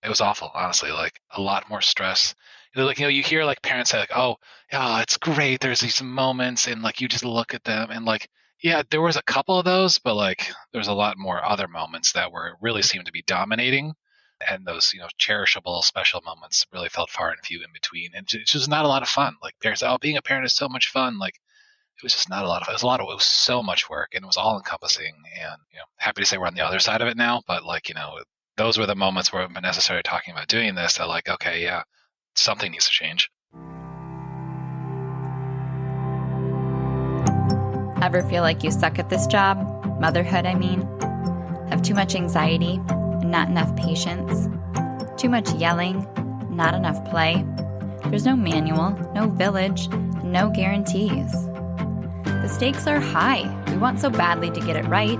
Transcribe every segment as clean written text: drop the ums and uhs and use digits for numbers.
It was awful, honestly, like a lot more stress. Like, you hear like parents say like, oh, yeah, it's great. There's these moments and like you just look at them and like, yeah, there was a couple of those, but like there's a lot more other moments that were really seemed to be dominating. And those, cherishable special moments really felt far and few in between. And it's just not a lot of fun. Like parents, oh, being a parent is so much fun. Like it was just not a lot of fun. It was so much work and it was all encompassing. And, happy to say we're on the other side of it now. But like, those were the moments where Vanessa started talking about doing this that like, okay, yeah, something needs to change. Ever feel like you suck at this job? Motherhood, I mean. Have too much anxiety and not enough patience? Too much yelling, not enough play? There's no manual, no village, and no guarantees. The stakes are high. We want so badly to get it right.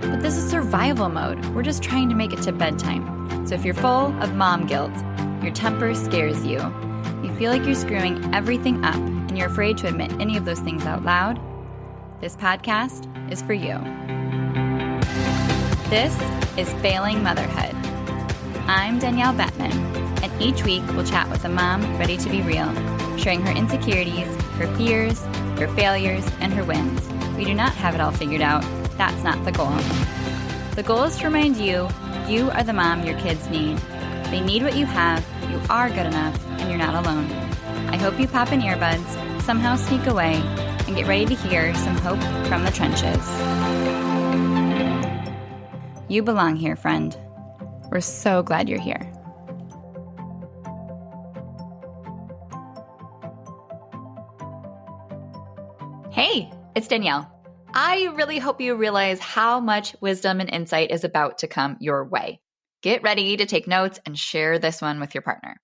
But this is survival mode. We're just trying to make it to bedtime. So if you're full of mom guilt, your temper scares you, you feel like you're screwing everything up, and you're afraid to admit any of those things out loud, this podcast is for you. This is Failing Motherhood. I'm Danielle Bettman, and each week we'll chat with a mom ready to be real, sharing her insecurities, her fears, her failures, and her wins. We do not have it all figured out. That's not the goal. The goal is to remind you, you are the mom your kids need. They need what you have, you are good enough, and you're not alone. I hope you pop in earbuds, somehow sneak away, and get ready to hear some hope from the trenches. You belong here, friend. We're so glad you're here. Hey, it's Danielle. I really hope you realize how much wisdom and insight is about to come your way. Get ready to take notes and share this one with your partner.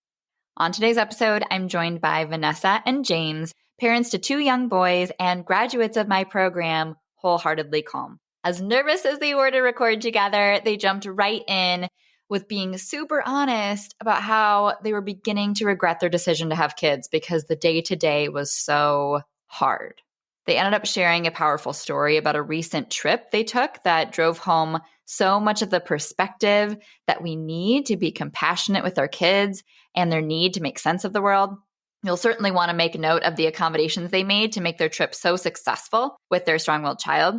On today's episode, I'm joined by Vanessa and James, parents to 2 young boys and graduates of my program, Wholeheartedly Calm. As nervous as they were to record together, they jumped right in with being super honest about how they were beginning to regret their decision to have kids because the day-to-day was so hard. They ended up sharing a powerful story about a recent trip they took that drove home so much of the perspective that we need to be compassionate with our kids and their need to make sense of the world. You'll certainly want to make note of the accommodations they made to make their trip so successful with their strong-willed child.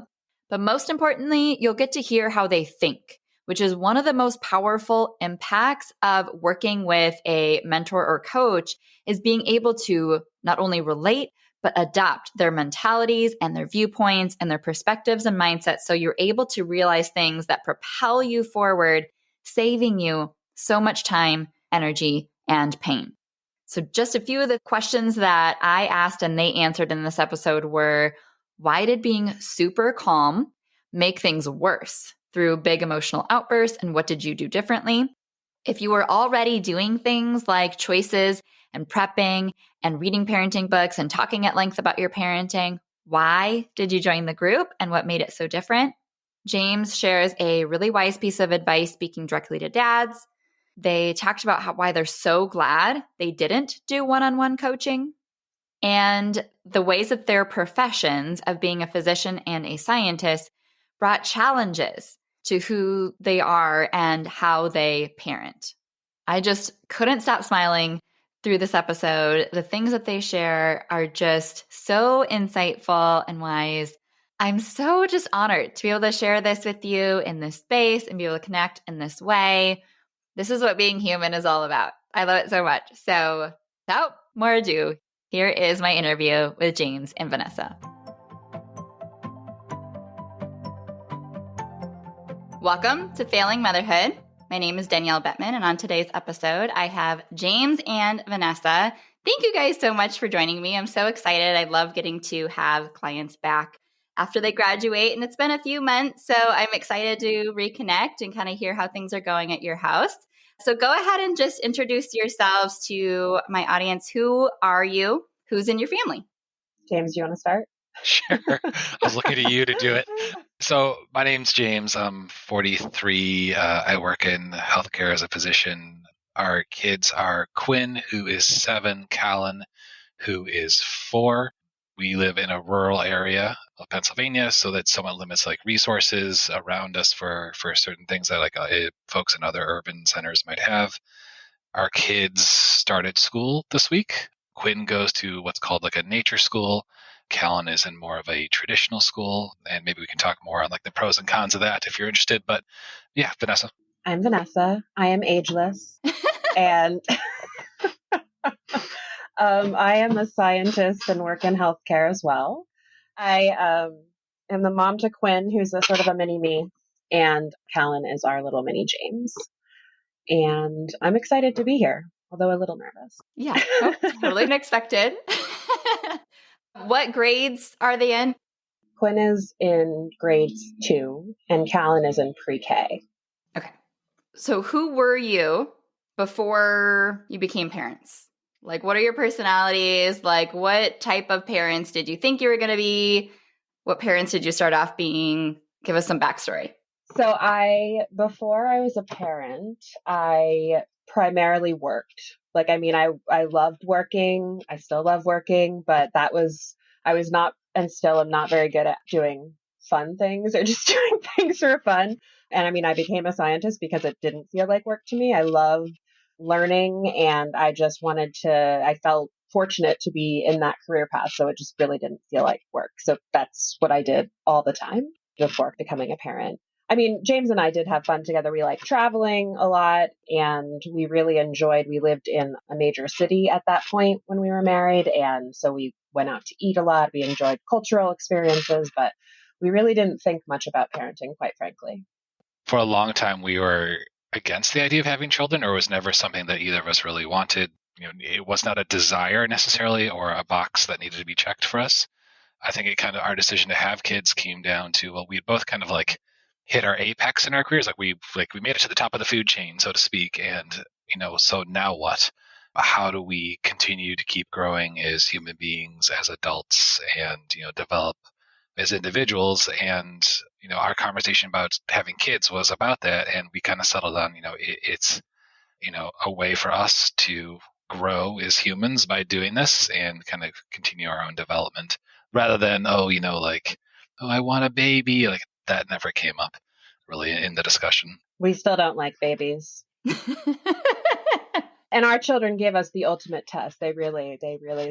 But most importantly, you'll get to hear how they think, which is one of the most powerful impacts of working with a mentor or coach, is being able to not only relate, but adopt their mentalities and their viewpoints and their perspectives and mindsets so you're able to realize things that propel you forward, saving you so much time, energy, and pain. So just a few of the questions that I asked and they answered in this episode were, why did being super calm make things worse through big emotional outbursts, and what did you do differently? If you were already doing things like choices and prepping and reading parenting books and talking at length about your parenting, why did you join the group and what made it so different? James shares a really wise piece of advice speaking directly to dads. They talked about why they're so glad they didn't do one-on-one coaching and the ways that their professions of being a physician and a scientist brought challenges to who they are and how they parent. I just couldn't stop smiling through this episode. The things that they share are just so insightful and wise. I'm so just honored to be able to share this with you in this space and be able to connect in this way. This is what being human is all about. I love it so much. So without more ado, here is my interview with James and Vanessa. Welcome to Failing Motherhood. My name is Danielle Bettman, and on today's episode, I have James and Vanessa. Thank you guys so much for joining me. I'm so excited. I love getting to have clients back after they graduate, and it's been a few months, so I'm excited to reconnect and kind of hear how things are going at your house. So go ahead and just introduce yourselves to my audience. Who are you? Who's in your family? James, do you want to start? Sure. I was looking to you to do it. So my name's James. I'm 43. I work in healthcare as a physician. Our kids are Quinn, who is 7, Callan, who is 4. We live in a rural area of Pennsylvania, so that somewhat limits like resources around us for certain things that like folks in other urban centers might have. Our kids started school this week. Quinn goes to what's called like a nature school. Callan is in more of a traditional school, and maybe we can talk more on like the pros and cons of that if you're interested. But yeah, Vanessa. I'm Vanessa. I am ageless, and I am a scientist and work in healthcare as well. I am the mom to Quinn, who's a sort of a mini me, and Callan is our little mini James. And I'm excited to be here, although a little nervous. Yeah, totally unexpected. What grades are they in? Quinn is in grade 2, and Callan is in pre-K. Okay. So who were you before you became parents? Like, what are your personalities? Like, what type of parents did you think you were going to be? What parents did you start off being? Give us some backstory. So before I was a parent, I primarily worked. Like, I mean, I loved working. I still love working, but I was not, and still am not very good at doing fun things or just doing things for fun. And I mean, I became a scientist because it didn't feel like work to me. I love learning, and I felt fortunate to be in that career path. So it just really didn't feel like work. So that's what I did all the time before becoming a parent. I mean, James and I did have fun together. We liked traveling a lot, and we lived in a major city at that point when we were married. And so we went out to eat a lot. We enjoyed cultural experiences, but we really didn't think much about parenting, quite frankly. For a long time, we were against the idea of having children, or was never something that either of us really wanted. It was not a desire necessarily or a box that needed to be checked for us. I think our decision to have kids came down to, well, we both kind of like hit our apex in our careers. We made it to the top of the food chain, so to speak. And, so now what? How do we continue to keep growing as human beings, as adults, and, develop as individuals? And, our conversation about having kids was about that. And we kind of settled on, it's, a way for us to grow as humans by doing this and kind of continue our own development rather than, I want a baby. Like that never came up really in the discussion. We still don't like babies. And our children gave us the ultimate test. They really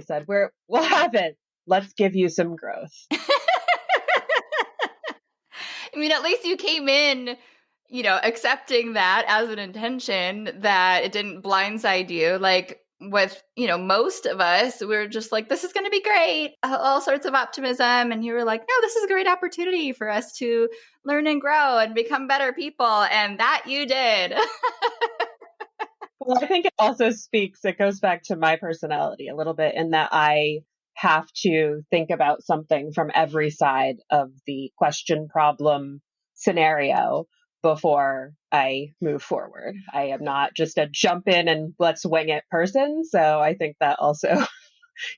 said, we'll have it. Let's give you some growth. I mean, at least you came in, accepting that as an intention, that it didn't blindside you. Like with, most of us, we're just like, this is going to be great. All sorts of optimism. And you were like, no, this is a great opportunity for us to learn and grow and become better people. And that you did. Well, I think it goes back to my personality a little bit in that I have to think about something from every side of the question, problem, scenario before I move forward. I am not just a jump in and let's wing it person. So I think that also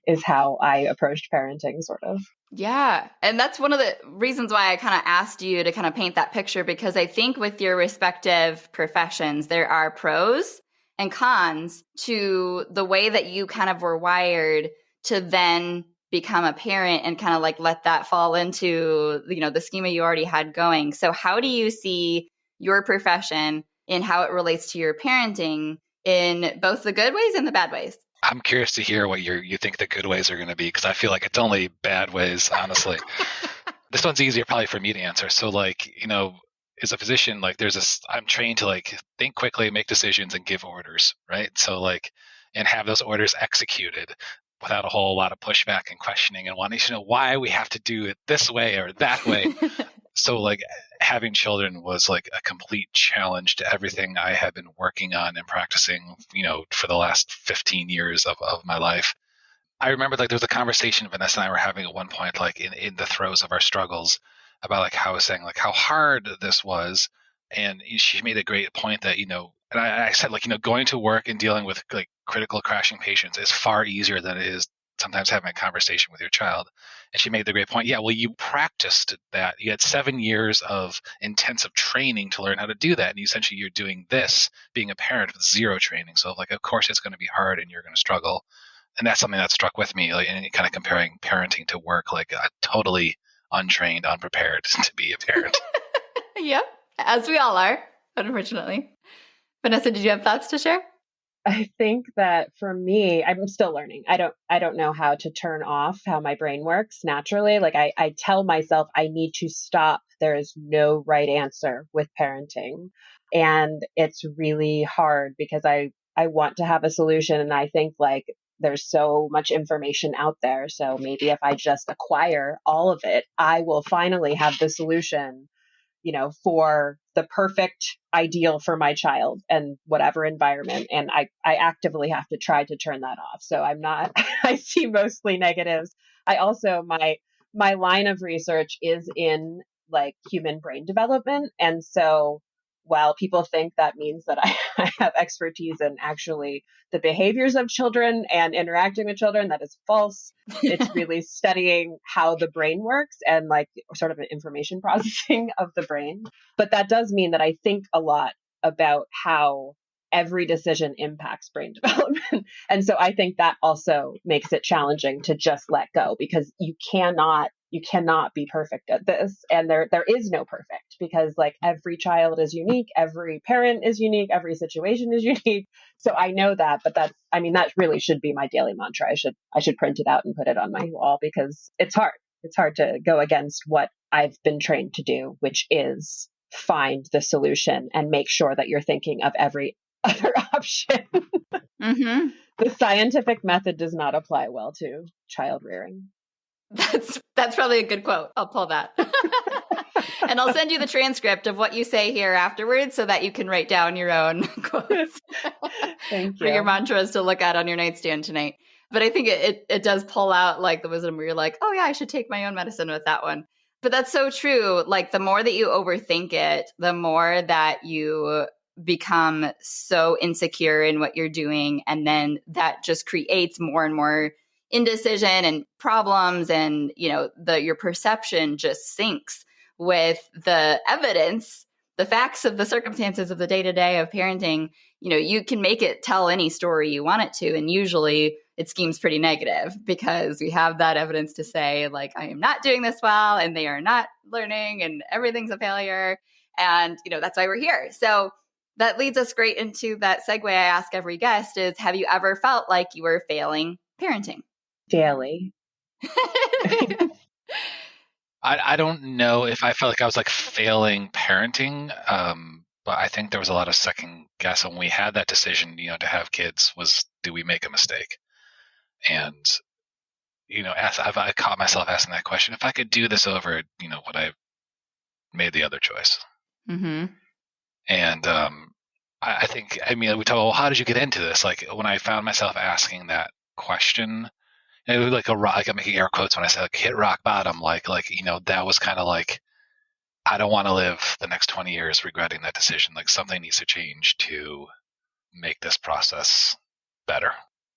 is how I approached parenting, sort of. Yeah. And that's one of the reasons why I kind of asked you to kind of paint that picture, because I think with your respective professions, there are pros and cons to the way that you kind of were wired to then become a parent and kind of like let that fall into, the schema you already had going. So how do you see your profession and how it relates to your parenting in both the good ways and the bad ways? I'm curious to hear what you think the good ways are going to be, because I feel like it's only bad ways, honestly. This one's easier probably for me to answer. So as a physician, I'm trained to think quickly, make decisions, and give orders, right? So and have those orders executed without a whole lot of pushback and questioning and wanting to know why we have to do it this way or that way. So having children was a complete challenge to everything I had been working on and practicing, for the last 15 years of my life. I remember there was a conversation Vanessa and I were having at one point, in the throes of our struggles, about how I was saying how hard this was. And she made a great point that, and I said going to work and dealing with critical crashing patients is far easier than it is sometimes having a conversation with your child. And she made the great point. Yeah, well, you practiced that. You had 7 years of intensive training to learn how to do that. And essentially you're doing this, being a parent with zero training. So of course it's going to be hard and you're going to struggle. And that's something that struck with me, like, and kind of comparing parenting to work, like totally untrained, unprepared to be a parent. Yep. As we all are, unfortunately. Vanessa, did you have thoughts to share? I think that for me, I'm still learning. I don't know how to turn off how my brain works naturally. Like I tell myself I need to stop. There is no right answer with parenting. And it's really hard because I want to have a solution. And I think like there's so much information out there. So maybe if I just acquire all of it, I will finally have the solution, for the perfect ideal for my child and whatever environment. And I actively have to try to turn that off. So I'm not, I see mostly negatives. I also, my line of research is in like human brain development. And so while people think that means that I have expertise in actually the behaviors of children and interacting with children, that is false. It's really studying how the brain works and like sort of an information processing of the brain. But that does mean that I think a lot about how every decision impacts brain development. And so I think that also makes it challenging to just let go because you cannot be perfect at this. And there is no perfect because like every child is unique, every parent is unique, every situation is unique. So I know that, but that really should be my daily mantra. I should print it out and put it on my wall because it's hard. It's hard to go against what I've been trained to do, which is find the solution and make sure that you're thinking of every other option. Mm-hmm. The scientific method does not apply well to child rearing. That's probably a good quote. I'll pull that. And I'll send you the transcript of what you say here afterwards so that you can write down your own quotes. Thank you. For your mantras to look at on your nightstand tonight. But I think it does pull out like the wisdom where you're like, oh yeah, I should take my own medicine with that one. But that's so true. Like the more that you overthink it, the more that you become so insecure in what you're doing. And then that just creates more and more indecision and problems. And, your perception just sinks with the evidence, the facts of the circumstances of the day-to-day of parenting. You can make it tell any story you want it to. And usually it seems pretty negative because we have that evidence to say, like, I am not doing this well and they are not learning and everything's a failure. And, that's why we're here. So that leads us great into that segue I ask every guest is, have you ever felt like you were failing parenting? Daily. I don't know if I felt like I was like failing parenting, but I think there was a lot of second guess when we had that decision, to have kids was, do we make a mistake? And, I caught myself asking that question. If I could do this over, would I have made the other choice? Mm-hmm. And I think, we talk, well, how did you get into this? Like when I found myself asking that question, it was like a rock, like I'm making air quotes when I say like hit rock bottom, that was kind of like, I don't want to live the next 20 years regretting that decision. Like something needs to change to make this process better.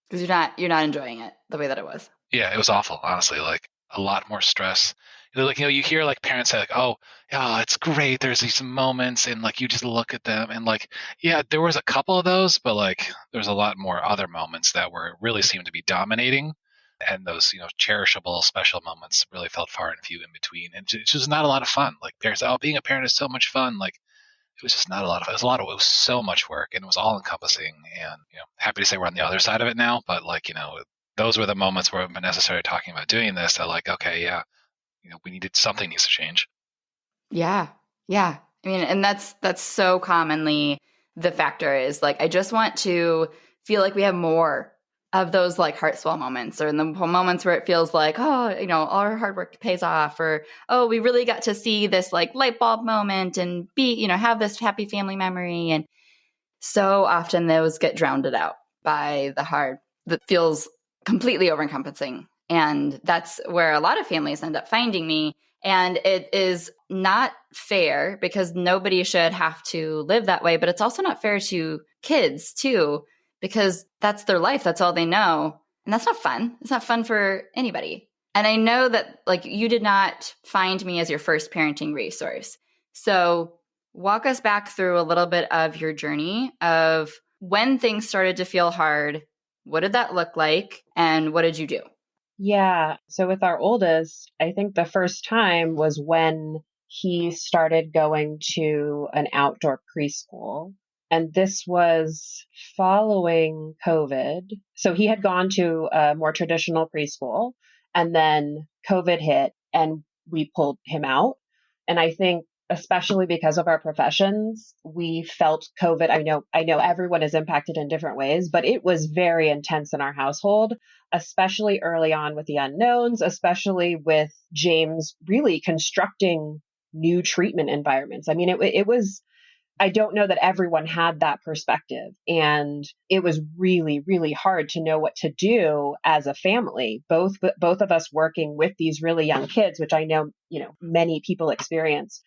Because you're not enjoying it the way that it was. Yeah, it was awful, honestly. Like a lot more stress. Like, you hear like parents say like, oh, yeah, it's great. There's these moments and like you just look at them and like, yeah, there was a couple of those, but like there's a lot more other moments that really seemed to be dominating. And those, cherishable, special moments really felt far and few in between. And it's just not a lot of fun. Like parents, being a parent is so much fun. Like it was just not a lot of fun. It was so much work and it was all encompassing. And, happy to say we're on the other side of it now. But like, those were the moments where Vanessa started talking about doing this. That like, okay, yeah, something needs to change. Yeah. Yeah. And that's so commonly the factor is like, I just want to feel like we have more of those like heart swell moments or in the moments where it feels like, oh, all our hard work pays off or, oh, we really got to see this like light bulb moment and be, have this happy family memory. And so often those get drowned out by the hard that feels completely overencompassing. And that's where a lot of families end up finding me. And it is not fair because nobody should have to live that way, but it's also not fair to kids too, because that's their life. That's all they know. And that's not fun. It's not fun for anybody. And I know that like you did not find me as your first parenting resource. So walk us back through a little bit of your journey of when things started to feel hard. What did that look like? And what did you do? Yeah. So with our oldest, I think the first time was when he started going to an outdoor preschool. And this was following COVID. So he had gone to a more traditional preschool, and then COVID hit and we pulled him out. And I think especially because of our professions, we felt COVID. I know everyone is impacted in different ways, but it was very intense in our household, especially early on with the unknowns, especially with James really constructing new treatment environments. I mean, it was, I don't know that everyone had that perspective. And it was really, really hard to know what to do as a family, both of us working with these really young kids, which I know, many people experience.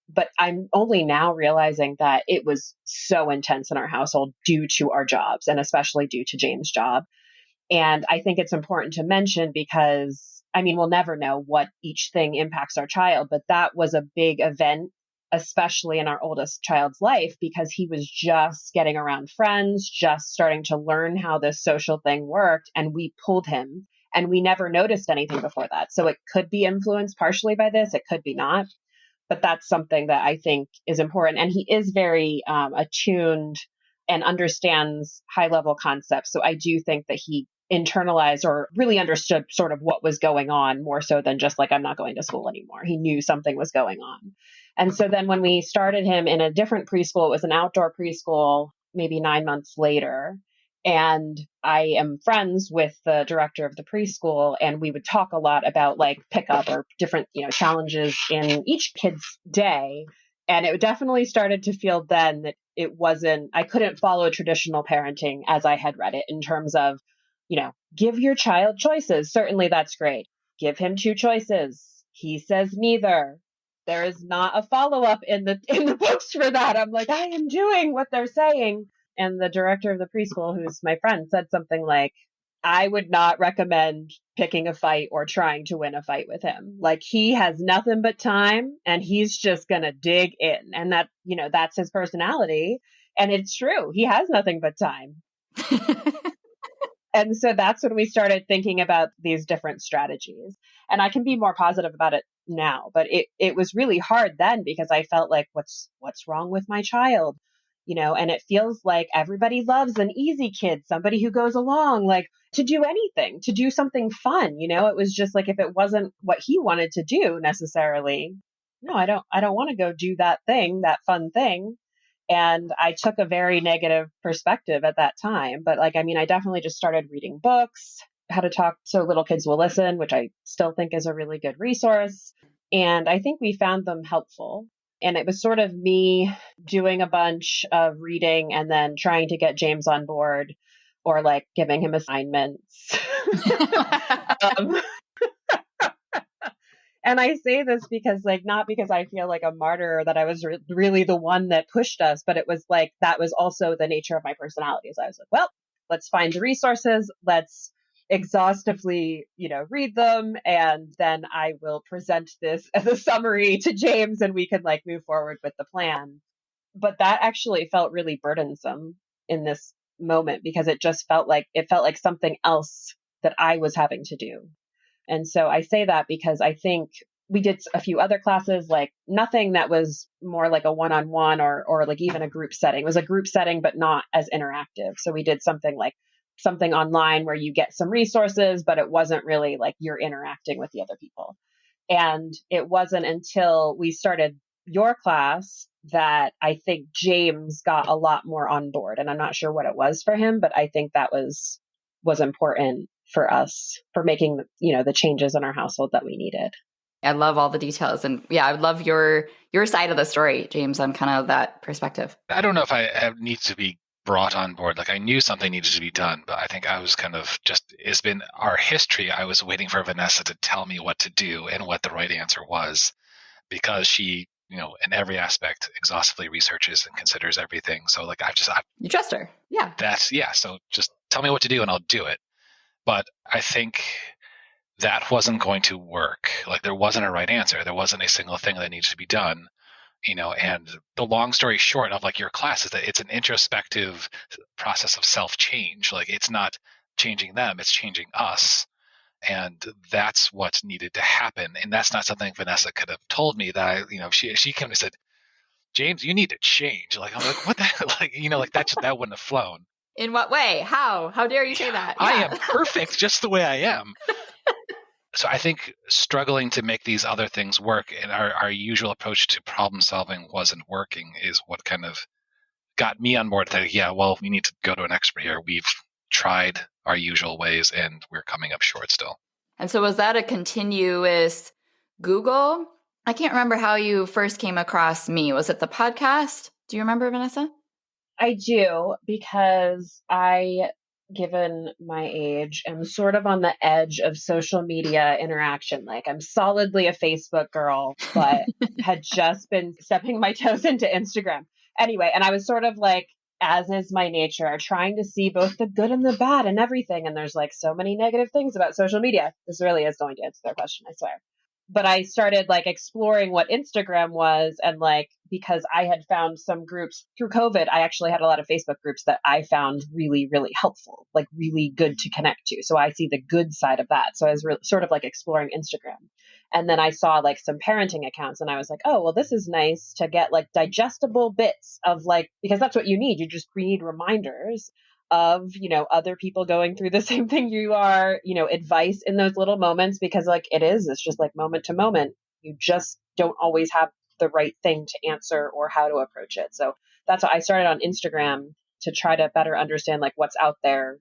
But I'm only now realizing that it was so intense in our household due to our jobs and especially due to James' job. And I think it's important to mention because, I mean, we'll never know what each thing impacts our child, but that was a big event, especially in our oldest child's life, because he was just getting around friends, just starting to learn how this social thing worked. And we pulled him and we never noticed anything before that. So it could be influenced partially by this. It could be not. But that's something that I think is important. And he is very attuned and understands high level concepts. So I do think that he internalized or really understood sort of what was going on more so than just like, I'm not going to school anymore. He knew something was going on. And so then when we started him in a different preschool, it was an outdoor preschool, maybe 9 months later. And I am friends with the director of the preschool, and we would talk a lot about like pickup or different, challenges in each kid's day. And it definitely started to feel then that I couldn't follow traditional parenting as I had read it in terms of, give your child choices. Certainly that's great. Give him two choices. He says neither. There is not a follow up in the books for that. I'm like, I am doing what they're saying. And the director of the preschool, who's my friend, said something like, I would not recommend picking a fight or trying to win a fight with him. Like he has nothing but time and he's just going to dig in. And that's his personality. And it's true. He has nothing but time. And so that's when we started thinking about these different strategies. And I can be more positive about it now, but it was really hard then because I felt like, what's wrong with my child? And it feels like everybody loves an easy kid, somebody who goes along, like to do anything, to do something fun. It was just like, if it wasn't what he wanted to do necessarily, no, I don't want to go do that thing, that fun thing. And I took a very negative perspective at that time. But I definitely just started reading books, how to talk so little kids will listen, which I still think is a really good resource. And I think we found them helpful. And it was sort of me doing a bunch of reading and then trying to get James on board or like giving him assignments. um, And I say this because not because I feel like a martyr that I was really the one that pushed us, but it was like, that was also the nature of my personality. So I was like, well, let's find the resources. Let's exhaustively, read them. And then I will present this as a summary to James and we can move forward with the plan. But that actually felt really burdensome in this moment because it felt like something else that I was having to do. And so I say that because I think we did a few other classes, like nothing that was more like a one-on-one or like even a group setting. It was a group setting, but not as interactive. So we did something online where you get some resources, but it wasn't really like you're interacting with the other people. And it wasn't until we started your class that I think James got a lot more on board. And I'm not sure what it was for him, but I think that was important for us for making, the changes in our household that we needed. I love all the details. And yeah, I would love your side of the story, James, on kind of that perspective. I don't know if I need to be brought on board. Like I knew something needed to be done, but I think I was kind of it's been our history. I was waiting for Vanessa to tell me what to do and what the right answer was because she, in every aspect exhaustively researches and considers everything. So You trust her. Yeah. So just tell me what to do and I'll do it. But I think that wasn't going to work. Like there wasn't a right answer. There wasn't a single thing that needed to be done, and the long story short of your class is that it's an introspective process of self-change. Like it's not changing them, it's changing us. And that's what needed to happen. And that's not something Vanessa could have told me that she came and said, James, you need to change. Like, I'm like, what the hell? Like, like that wouldn't have flown. In what way? How dare you say that? I am perfect just the way I am. So I think struggling to make these other things work and our usual approach to problem solving wasn't working is what kind of got me on board. That, yeah, well, we need to go to an expert here. We've tried our usual ways and we're coming up short still. And so was that a continuous Google? I can't remember how you first came across me. Was it the podcast? Do you remember, Vanessa? I do, because I, given my age, am sort of on the edge of social media interaction. Like, I'm solidly a Facebook girl, but had just been stepping my toes into Instagram. Anyway, and I was sort of like, as is my nature, trying to see both the good and the bad and everything. And there's like so many negative things about social media. This really is going to answer their question, I swear. But I started like exploring what Instagram was, and like, because I had found some groups through COVID, I actually had a lot of Facebook groups that I found really, really helpful, like really good to connect to. So I see the good side of that. So I was sort of like exploring Instagram. And then I saw like some parenting accounts and I was like, oh, well, this is nice to get like digestible bits of like, because that's what you need. You need reminders of, other people going through the same thing you are, advice in those little moments, because like it's just like moment to moment. You just don't always have the right thing to answer or how to approach it. So that's why I started on Instagram, to try to better understand like what's out there.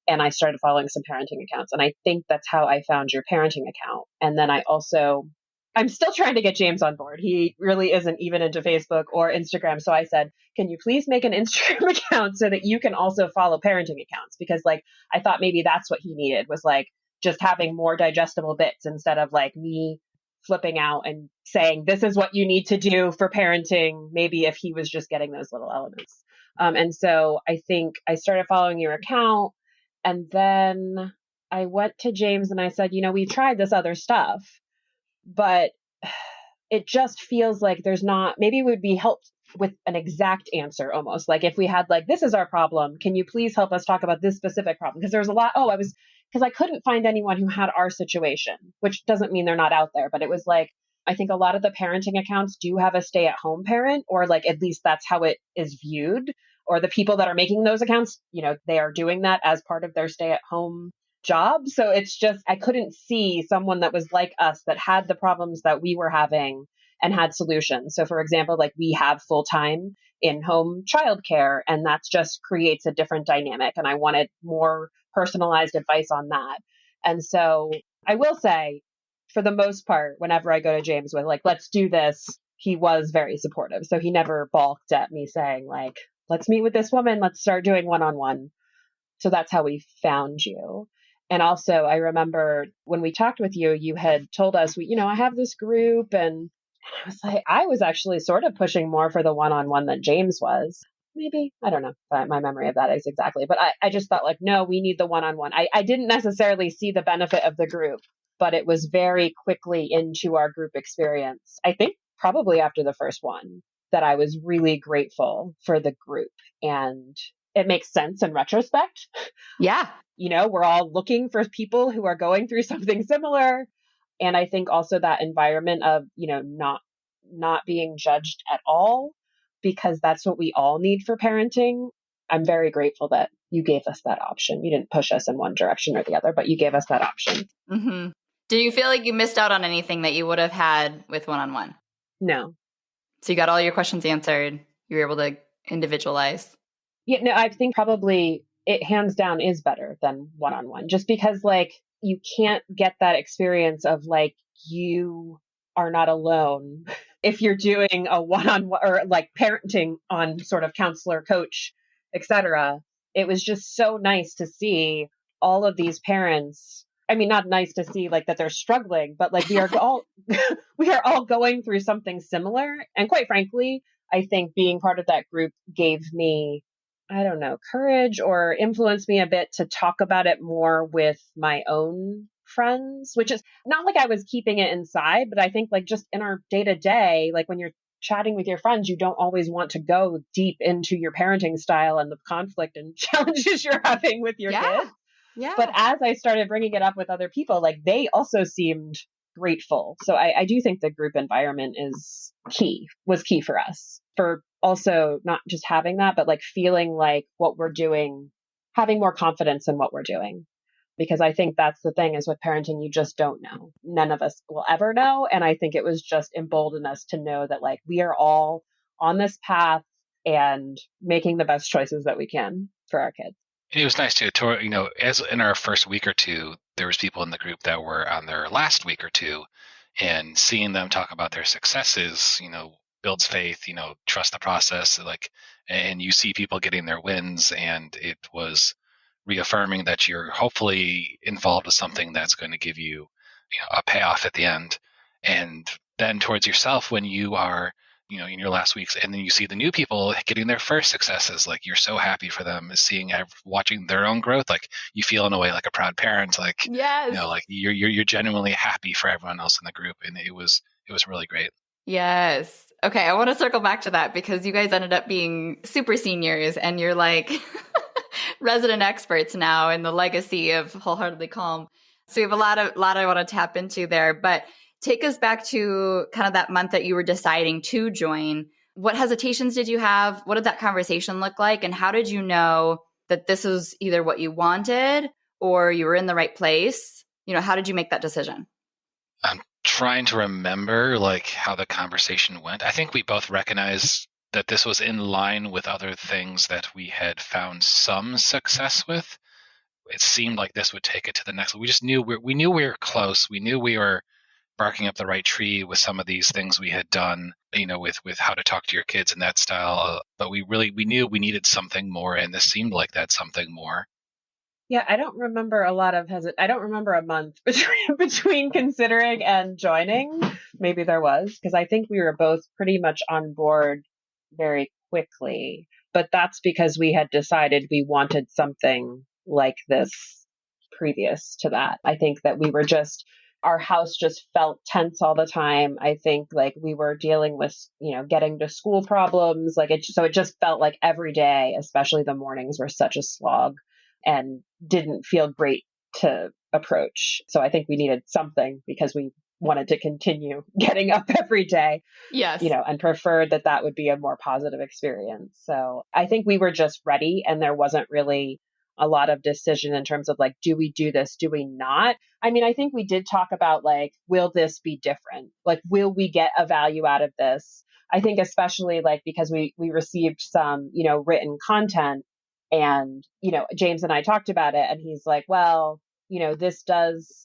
And I started following some parenting accounts. And I think that's how I found your parenting account. And then I'm still trying to get James on board. He really isn't even into Facebook or Instagram. So I said, can you please make an Instagram account so that you can also follow parenting accounts? Because like, I thought maybe that's what he needed, was like just having more digestible bits instead of like me flipping out and saying, this is what you need to do for parenting. Maybe if he was just getting those little elements. And so I think I started following your account. And then I went to James and I said, we tried this other stuff, but it just feels like maybe it would be helped with an exact answer almost. Like if we had like, this is our problem, can you please help us talk about this specific problem? Because there was a lot, because I couldn't find anyone who had our situation, which doesn't mean they're not out there, but it was like, I think a lot of the parenting accounts do have a stay-at-home parent, or like at least that's how it is viewed. Or the people that are making those accounts, they are doing that as part of their stay-at-home job. So it's just, I couldn't see someone that was like us that had the problems that we were having and had solutions. So for example, like we have full-time in-home childcare, and that just creates a different dynamic. And I wanted more personalized advice on that. And so I will say, for the most part, whenever I go to James with like, let's do this, he was very supportive. So he never balked at me saying like, let's meet with this woman, let's start doing one-on-one. So that's how we found you. And also I remember when we talked with you, you had told us, I have this group, and I was like, I was actually sort of pushing more for the one-on-one than James was. Maybe, I don't know if my memory of that is exactly, but I just thought like, no, we need the one-on-one. I didn't necessarily see the benefit of the group, but it was very quickly into our group experience. I think probably after the first one, that I was really grateful for the group. And it makes sense in retrospect. Yeah. We're all looking for people who are going through something similar. And I think also that environment of, not being judged at all, because that's what we all need for parenting. I'm very grateful that you gave us that option. You didn't push us in one direction or the other, but you gave us that option. Mm-hmm. Do you feel like you missed out on anything that you would have had with one-on-one? No. So you got all your questions answered. You were able to individualize. Yeah, no, I think probably it hands down is better than one-on-one, just because like you can't get that experience of like, you are not alone if you're doing a one-on-one or like parenting on sort of counselor, coach, etc. It was just so nice to see all of these parents. I mean, not nice to see like that they're struggling, but like we are all going through something similar. And quite frankly, I think being part of that group gave me, I don't know, courage, or influenced me a bit to talk about it more with my own friends, which is not like I was keeping it inside, but I think like just in our day to day, like when you're chatting with your friends, you don't always want to go deep into your parenting style and the conflict and challenges you're having with your kids. But Yeah. as I started bringing it up with other people, like they also seemed grateful. So I do think the group environment was key for us, for also not just having that, but like feeling like what we're doing, having more confidence in what we're doing. Because I think that's the thing is with parenting, you just don't know. None of us will ever know. And I think it was just emboldened us to know that like we are all on this path and making the best choices that we can for our kids. And it was nice too, as in our first week or two, there was people in the group that were on their last week or two, and seeing them talk about their successes, builds faith, trust the process, like, and you see people getting their wins, and it was reaffirming that you're hopefully involved with something that's going to give you, a payoff at the end. And then towards yourself, when you are, in your last weeks, and then you see the new people getting their first successes, like you're so happy for them, watching their own growth, like you feel in a way like a proud parent, like, Yes. like you're genuinely happy for everyone else in the group. And it was really great. Yes. Okay, I want to circle back to that because you guys ended up being super seniors and you're like resident experts now in the legacy of Wholeheartedly Calm. So we have a lot I want to tap into there, but take us back to kind of that month that you were deciding to join. What hesitations did you have? What did that conversation look like? And how did you know that this was either what you wanted or you were in the right place? How did you make that decision? I'm trying to remember like how the conversation went. I think we both recognized that this was in line with other things that we had found some success with. It seemed like this would take it to the next. We just knew we were close. We knew we were barking up the right tree with some of these things we had done, with how to talk to your kids and that style. But we knew we needed something more, and this seemed like that something more. Yeah, I don't remember I don't remember a month between considering and joining. Maybe there was, because I think we were both pretty much on board very quickly. But that's because we had decided we wanted something like this previous to that. I think that our house just felt tense all the time. I think like we were dealing with, getting to school problems. So it just felt like every day, especially the mornings, were such a slog and didn't feel great to approach. So I think we needed something because we wanted to continue getting up every day, Yes. and preferred that would be a more positive experience. So I think we were just ready, and there wasn't really a lot of decision in terms of like, do we do this? Do we not? I mean, I think we did talk about like, will this be different? Like, will we get a value out of this? I think especially like, because we received some, written content, and, James and I talked about it, and he's like, well,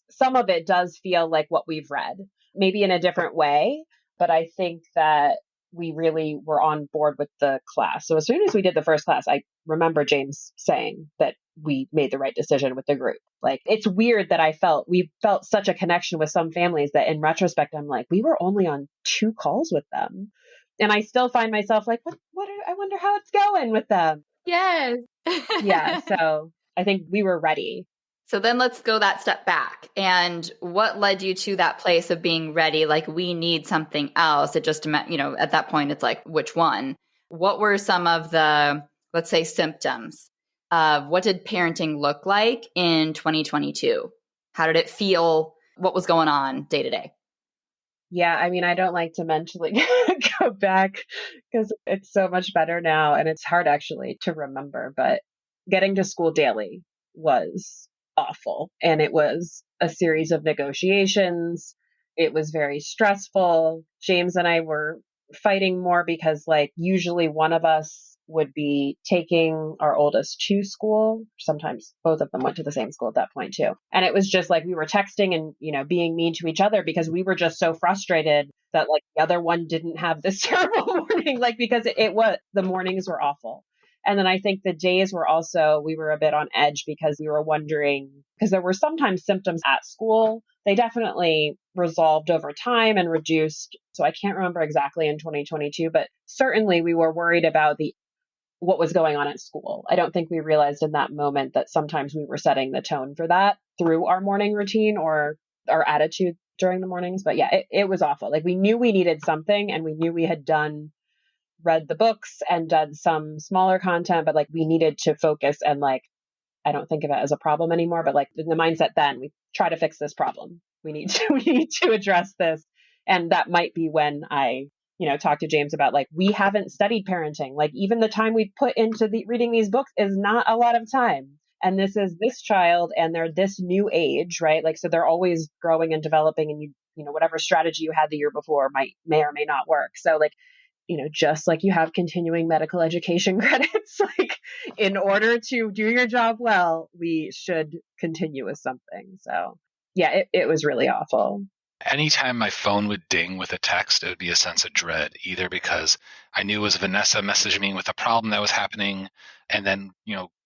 some of it does feel like what we've read, maybe in a different way. But I think that we really were on board with the class. So as soon as we did the first class, I remember James saying that we made the right decision with the group. Like, it's weird that we felt such a connection with some families that in retrospect, I'm like, we were only on 2 calls with them. And I still find myself like, I wonder how it's going with them. Yes. Yeah. So I think we were ready. So then let's go that step back. And what led you to that place of being ready? Like, we need something else. It just, at that point, it's like, which one? What were some of the, let's say, symptoms of what did parenting look like in 2022? How did it feel? What was going on day to day? Yeah, I mean, I don't like to mentally go back because it's so much better now, and it's hard actually to remember. But getting to school daily was awful, and it was a series of negotiations. It was very stressful. James and I were fighting more because, like, usually one of us would be taking our oldest to school. Sometimes both of them went to the same school at that point too. And it was just like we were texting and, being mean to each other because we were just so frustrated that like the other one didn't have this terrible morning, like because the mornings were awful. And then I think the days we were a bit on edge because we were wondering, because there were sometimes symptoms at school. They definitely resolved over time and reduced. So I can't remember exactly in 2022, but certainly we were worried about what was going on at school. I don't think we realized in that moment that sometimes we were setting the tone for that through our morning routine or our attitude during the mornings. But yeah, it was awful. Like, we knew we needed something, and we knew we had read the books and done some smaller content, but like we needed to focus and like I don't think of it as a problem anymore, but like in the mindset then, we try to fix this problem. We need to, we need to address this. And that might be when I, talk to James about like, we haven't studied parenting. Like even the time we put into reading these books is not a lot of time. And this is this child and they're this new age, right? Like, so they're always growing and developing, and whatever strategy you had the year before may or may not work. So like, just like you have continuing medical education credits, like in order to do your job well, we should continue with something. So yeah, it was really awful. Anytime my phone would ding with a text, it would be a sense of dread, either because I knew it was Vanessa messaging me with a problem that was happening, and then,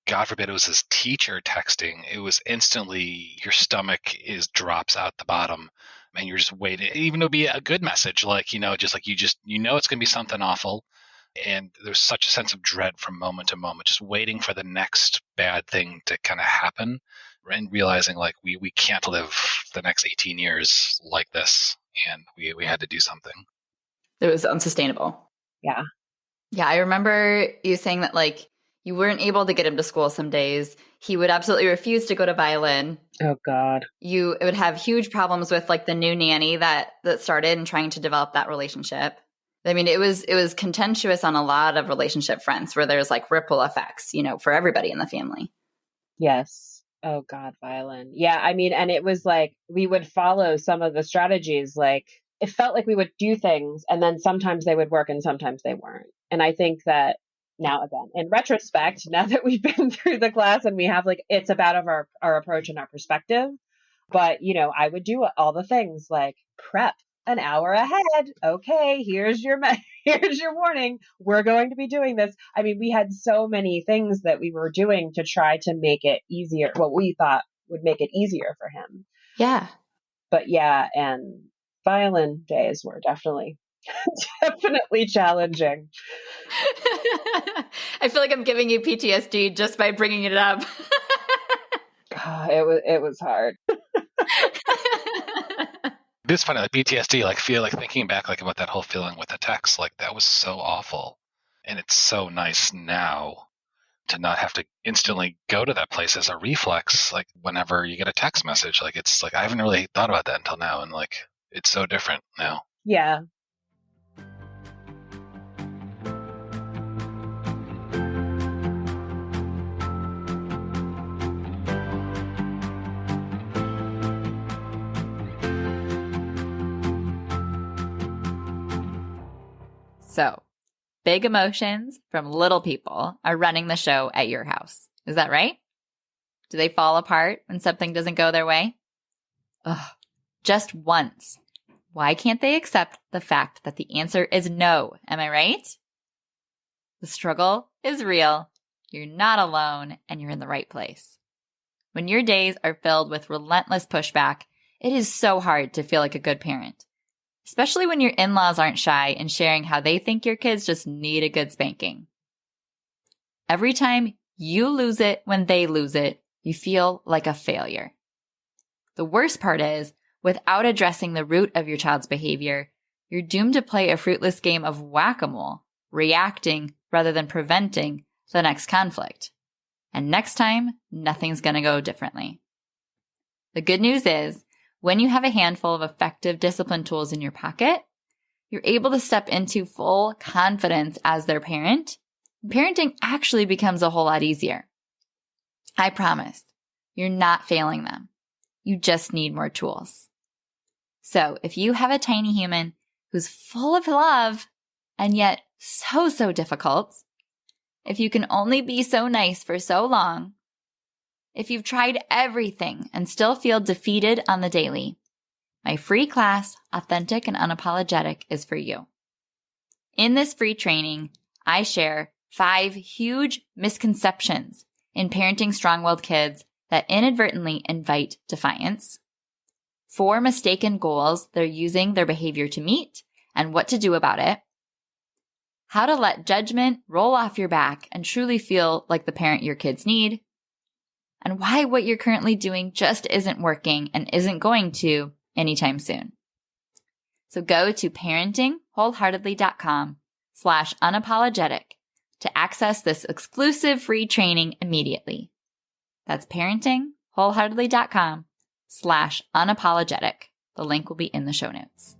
God forbid it was his teacher texting. It was instantly your stomach drops out the bottom, and you're just waiting. Even it would be a good message, like just like it's going to be something awful, and there's such a sense of dread from moment to moment, just waiting for the next bad thing to kind of happen, and realizing like we can't live the next 18 years like this, and we had to do something. It was unsustainable. Yeah. Yeah, I remember you saying that like you weren't able to get him to school some days. He would absolutely refuse to go to violin. Oh God. You would have huge problems with like the new nanny that started and trying to develop that relationship. I mean, it was contentious on a lot of relationship fronts where there's like ripple effects, for everybody in the family. Yes. Oh God, violin. Yeah. I mean, and it was like, we would follow some of the strategies. Like it felt like we would do things and then sometimes they would work and sometimes they weren't. And I think that now, again, in retrospect, now that we've been through the class and we have like, it's about our approach and our perspective. But, I would do all the things like prep an hour ahead. Okay, here's your warning. We're going to be doing this. I mean, we had so many things that we were doing to try to make it easier. What we thought would make it easier for him. Yeah. But yeah, and violin days were definitely challenging. I feel like I'm giving you PTSD just by bringing it up. It was hard. It's funny, like PTSD, like feel like thinking back like about that whole feeling with the text, like that was so awful. And it's so nice now to not have to instantly go to that place as a reflex, like whenever you get a text message. Like it's like I haven't really thought about that until now, and like it's so different now. Yeah. So, big emotions from little people are running the show at your house. Is that right? Do they fall apart when something doesn't go their way? Ugh, just once. Why can't they accept the fact that the answer is no? Am I right? The struggle is real. You're not alone, and you're in the right place. When your days are filled with relentless pushback, it is so hard to feel like a good parent. Especially when your in-laws aren't shy in sharing how they think your kids just need a good spanking. Every time you lose it when they lose it, you feel like a failure. The worst part is, without addressing the root of your child's behavior, you're doomed to play a fruitless game of whack-a-mole, reacting rather than preventing the next conflict. And next time, nothing's going to go differently. The good news is, when you have a handful of effective discipline tools in your pocket, you're able to step into full confidence as their parent. Parenting actually becomes a whole lot easier. I promise, you're not failing them. You just need more tools. So if you have a tiny human who's full of love and yet so difficult, if you can only be so nice for so long, if you've tried everything and still feel defeated on the daily, my free class, Authentic and Unapologetic, is for you. In this free training, I share 5 huge misconceptions in parenting strong-willed kids that inadvertently invite defiance, 4 mistaken goals they're using their behavior to meet, and what to do about it, how to let judgment roll off your back and truly feel like the parent your kids need, and why what you're currently doing just isn't working and isn't going to anytime soon. So go to parentingwholeheartedly.com/unapologetic to access this exclusive free training immediately. That's parentingwholeheartedly.com/unapologetic. The link will be in the show notes.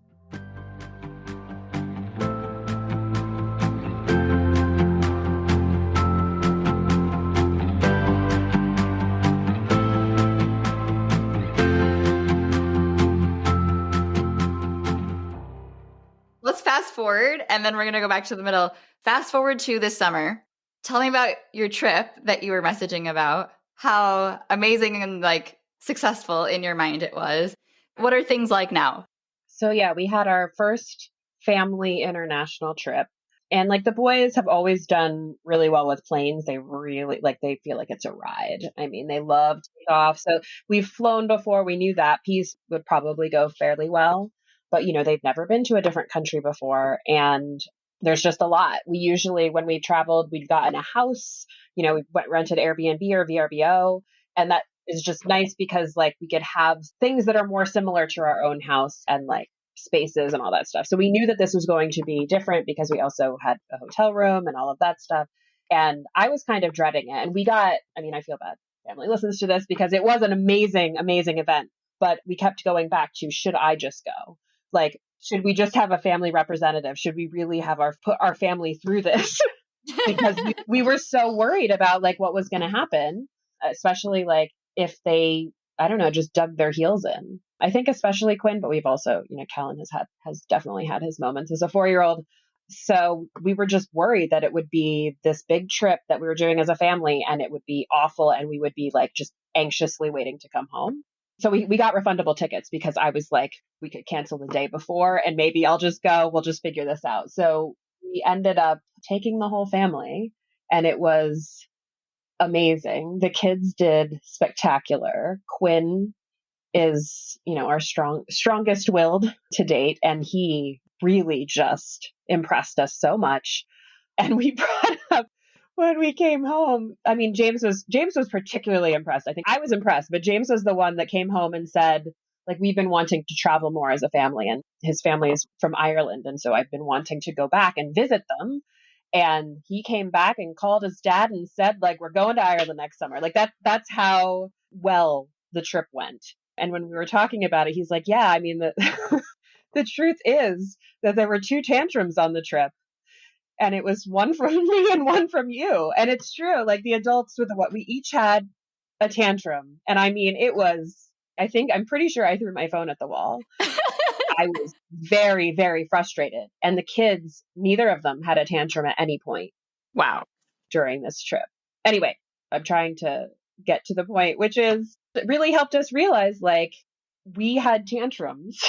Let's fast forward, and then we're going to go back to the middle. Fast forward to this summer. Tell me about your trip that you were messaging about, how amazing and like successful in your mind it was. What are things like now? So yeah, we had our first family international trip. And like the boys have always done really well with planes. They really they feel like it's a ride. I mean, they love takeoff. So we've flown before. We knew that piece would probably go fairly well. But they've never been to a different country before. And there's just a lot. We usually, when we traveled, we'd gotten a house, we rented Airbnb or VRBO. And that is just nice because like we could have things that are more similar to our own house and like spaces and all that stuff. So we knew that this was going to be different because we also had a hotel room and all of that stuff. And I was kind of dreading it. And I feel bad family listens to this because it was an amazing, amazing event. But we kept going back to, should I just go? Like, should we just have a family representative? Should we really have put our family through this? Because we were so worried about like what was going to happen, especially like if they, I don't know, just dug their heels in. I think especially Quinn, but we've also, Kellen has definitely had his moments as a 4-year-old. So we were just worried that it would be this big trip that we were doing as a family and it would be awful and we would be like just anxiously waiting to come home. So we got refundable tickets because I was like, we could cancel the day before and maybe I'll just go, we'll just figure this out. So we ended up taking the whole family and it was amazing. The kids did spectacular. Quinn is, our strongest willed to date. And he really just impressed us so much. And we brought up when we came home, I mean, James was particularly impressed. I think I was impressed, but James was the one that came home and said, like, we've been wanting to travel more as a family and his family is from Ireland. And so I've been wanting to go back and visit them. And he came back and called his dad and said, like, we're going to Ireland next summer. Like that's how well the trip went. And when we were talking about it, he's like, yeah, I mean, the truth is that there were 2 tantrums on the trip. And it was one from me and one from you. And it's true. Like the adults we each had a tantrum. And I mean, I'm pretty sure I threw my phone at the wall. I was very, very frustrated. And the kids, neither of them had a tantrum at any point. Wow. During this trip. Anyway, I'm trying to get to the point, which is it really helped us realize like we had tantrums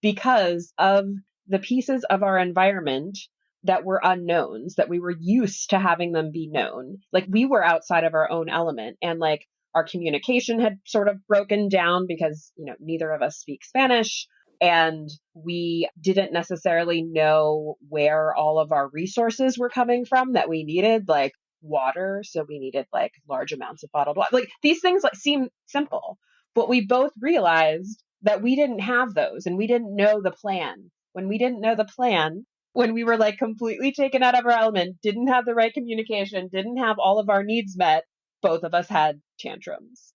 because of the pieces of our environment that were unknowns, that we were used to having them be known. Like we were outside of our own element and like our communication had sort of broken down because, neither of us speak Spanish and we didn't necessarily know where all of our resources were coming from that we needed, like water. So we needed like large amounts of bottled water. Like these things like seem simple, but we both realized that we didn't have those and we didn't know the plan. When we didn't know the plan, when we were like completely taken out of our element, didn't have the right communication, didn't have all of our needs met, both of us had tantrums.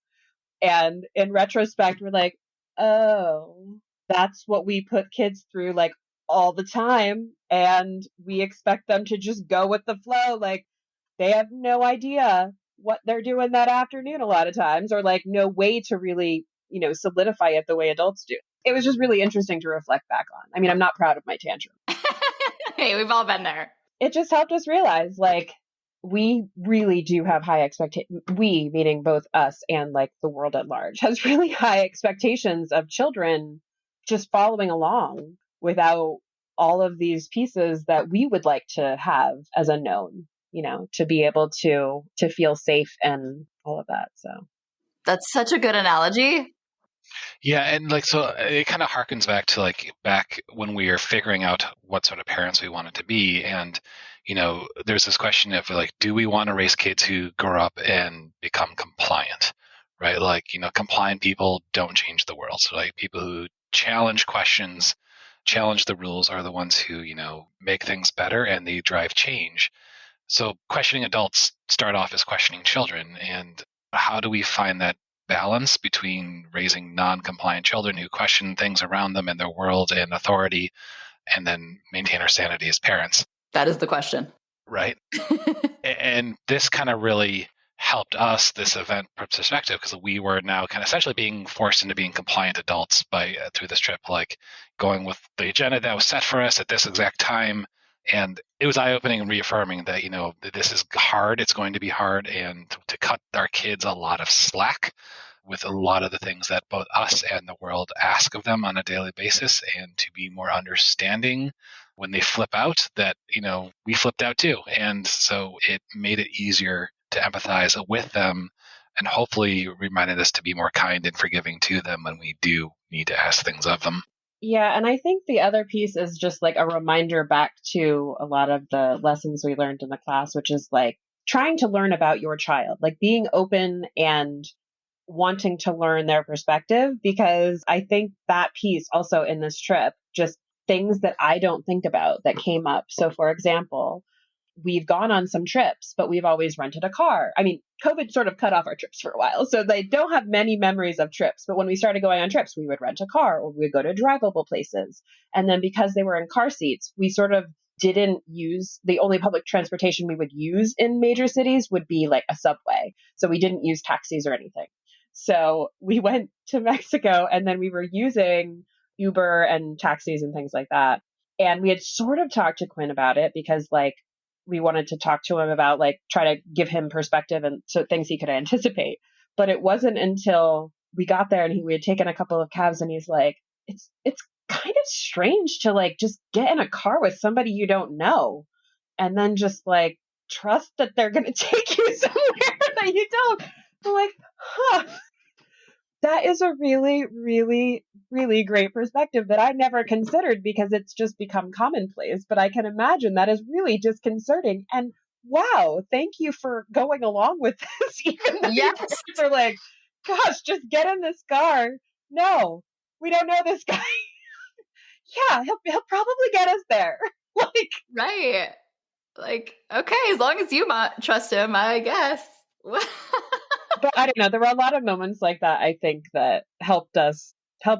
And in retrospect, we're like, oh, that's what we put kids through like all the time. And we expect them to just go with the flow. Like they have no idea what they're doing that afternoon a lot of times, or like no way to really, solidify it the way adults do. It was just really interesting to reflect back on. I mean, I'm not proud of my tantrum. Hey, we've all been there. It just helped us realize like we really do have high expectations. We, meaning both us and like the world at large, has really high expectations of children just following along without all of these pieces that we would like to have as a known, to be able to feel safe and all of that. So that's such a good analogy. Yeah, and like so it kind of harkens back to like back when we were figuring out what sort of parents we wanted to be. And, there's this question of like, do we want to raise kids who grow up and become compliant? Right? Like, compliant people don't change the world. So like people who challenge questions, challenge the rules are the ones who, make things better and they drive change. So questioning adults start off as questioning children. And How do we find that balance between raising non-compliant children who question things around them and their world and authority, and then maintain our sanity as parents? That is the question. Right. And this kind of really helped us, this event perspective, because we were now kind of essentially being forced into being compliant adults by through this trip, like going with the agenda that was set for us at this exact time. And it was eye-opening and reaffirming that, this is hard. It's going to be hard, and to cut our kids a lot of slack with a lot of the things that both us and the world ask of them on a daily basis, and to be more understanding when they flip out that, we flipped out too. And so it made it easier to empathize with them, and hopefully reminded us to be more kind and forgiving to them when we do need to ask things of them. Yeah, and I think the other piece is just like a reminder back to a lot of the lessons we learned in the class, which is like trying to learn about your child, like being open and wanting to learn their perspective, because I think that piece also in this trip, just things that I don't think about that came up. So for example, we've gone on some trips, but we've always rented a car. I mean, COVID sort of cut off our trips for a while, so they don't have many memories of trips. But when we started going on trips, we would rent a car or we would go to drivable places. And then because they were in car seats, we sort of didn't use the only public transportation we would use in major cities would be like a subway. So we didn't use taxis or anything. So we went to Mexico and then we were using Uber and taxis and things like that. And we had sort of talked to Quinn about it because like we wanted to talk to him about like try to give him perspective and so things he could anticipate. But it wasn't until we got there and we had taken a couple of cabs and he's like, it's kind of strange to like just get in a car with somebody you don't know and then just like trust that they're going to take you somewhere that you don't. I'm like, huh. That is a really, really, really great perspective that I never considered because it's just become commonplace. But I can imagine that is really disconcerting. And wow, thank you for going along with this. Even though you Yes. guys are like, gosh, just get in this car. No, we don't know this guy. Yeah, he'll probably get us there. Like, Right. Like, okay, as long as you trust him, I guess. but I don't know. There were a lot of moments like that, I think, that helped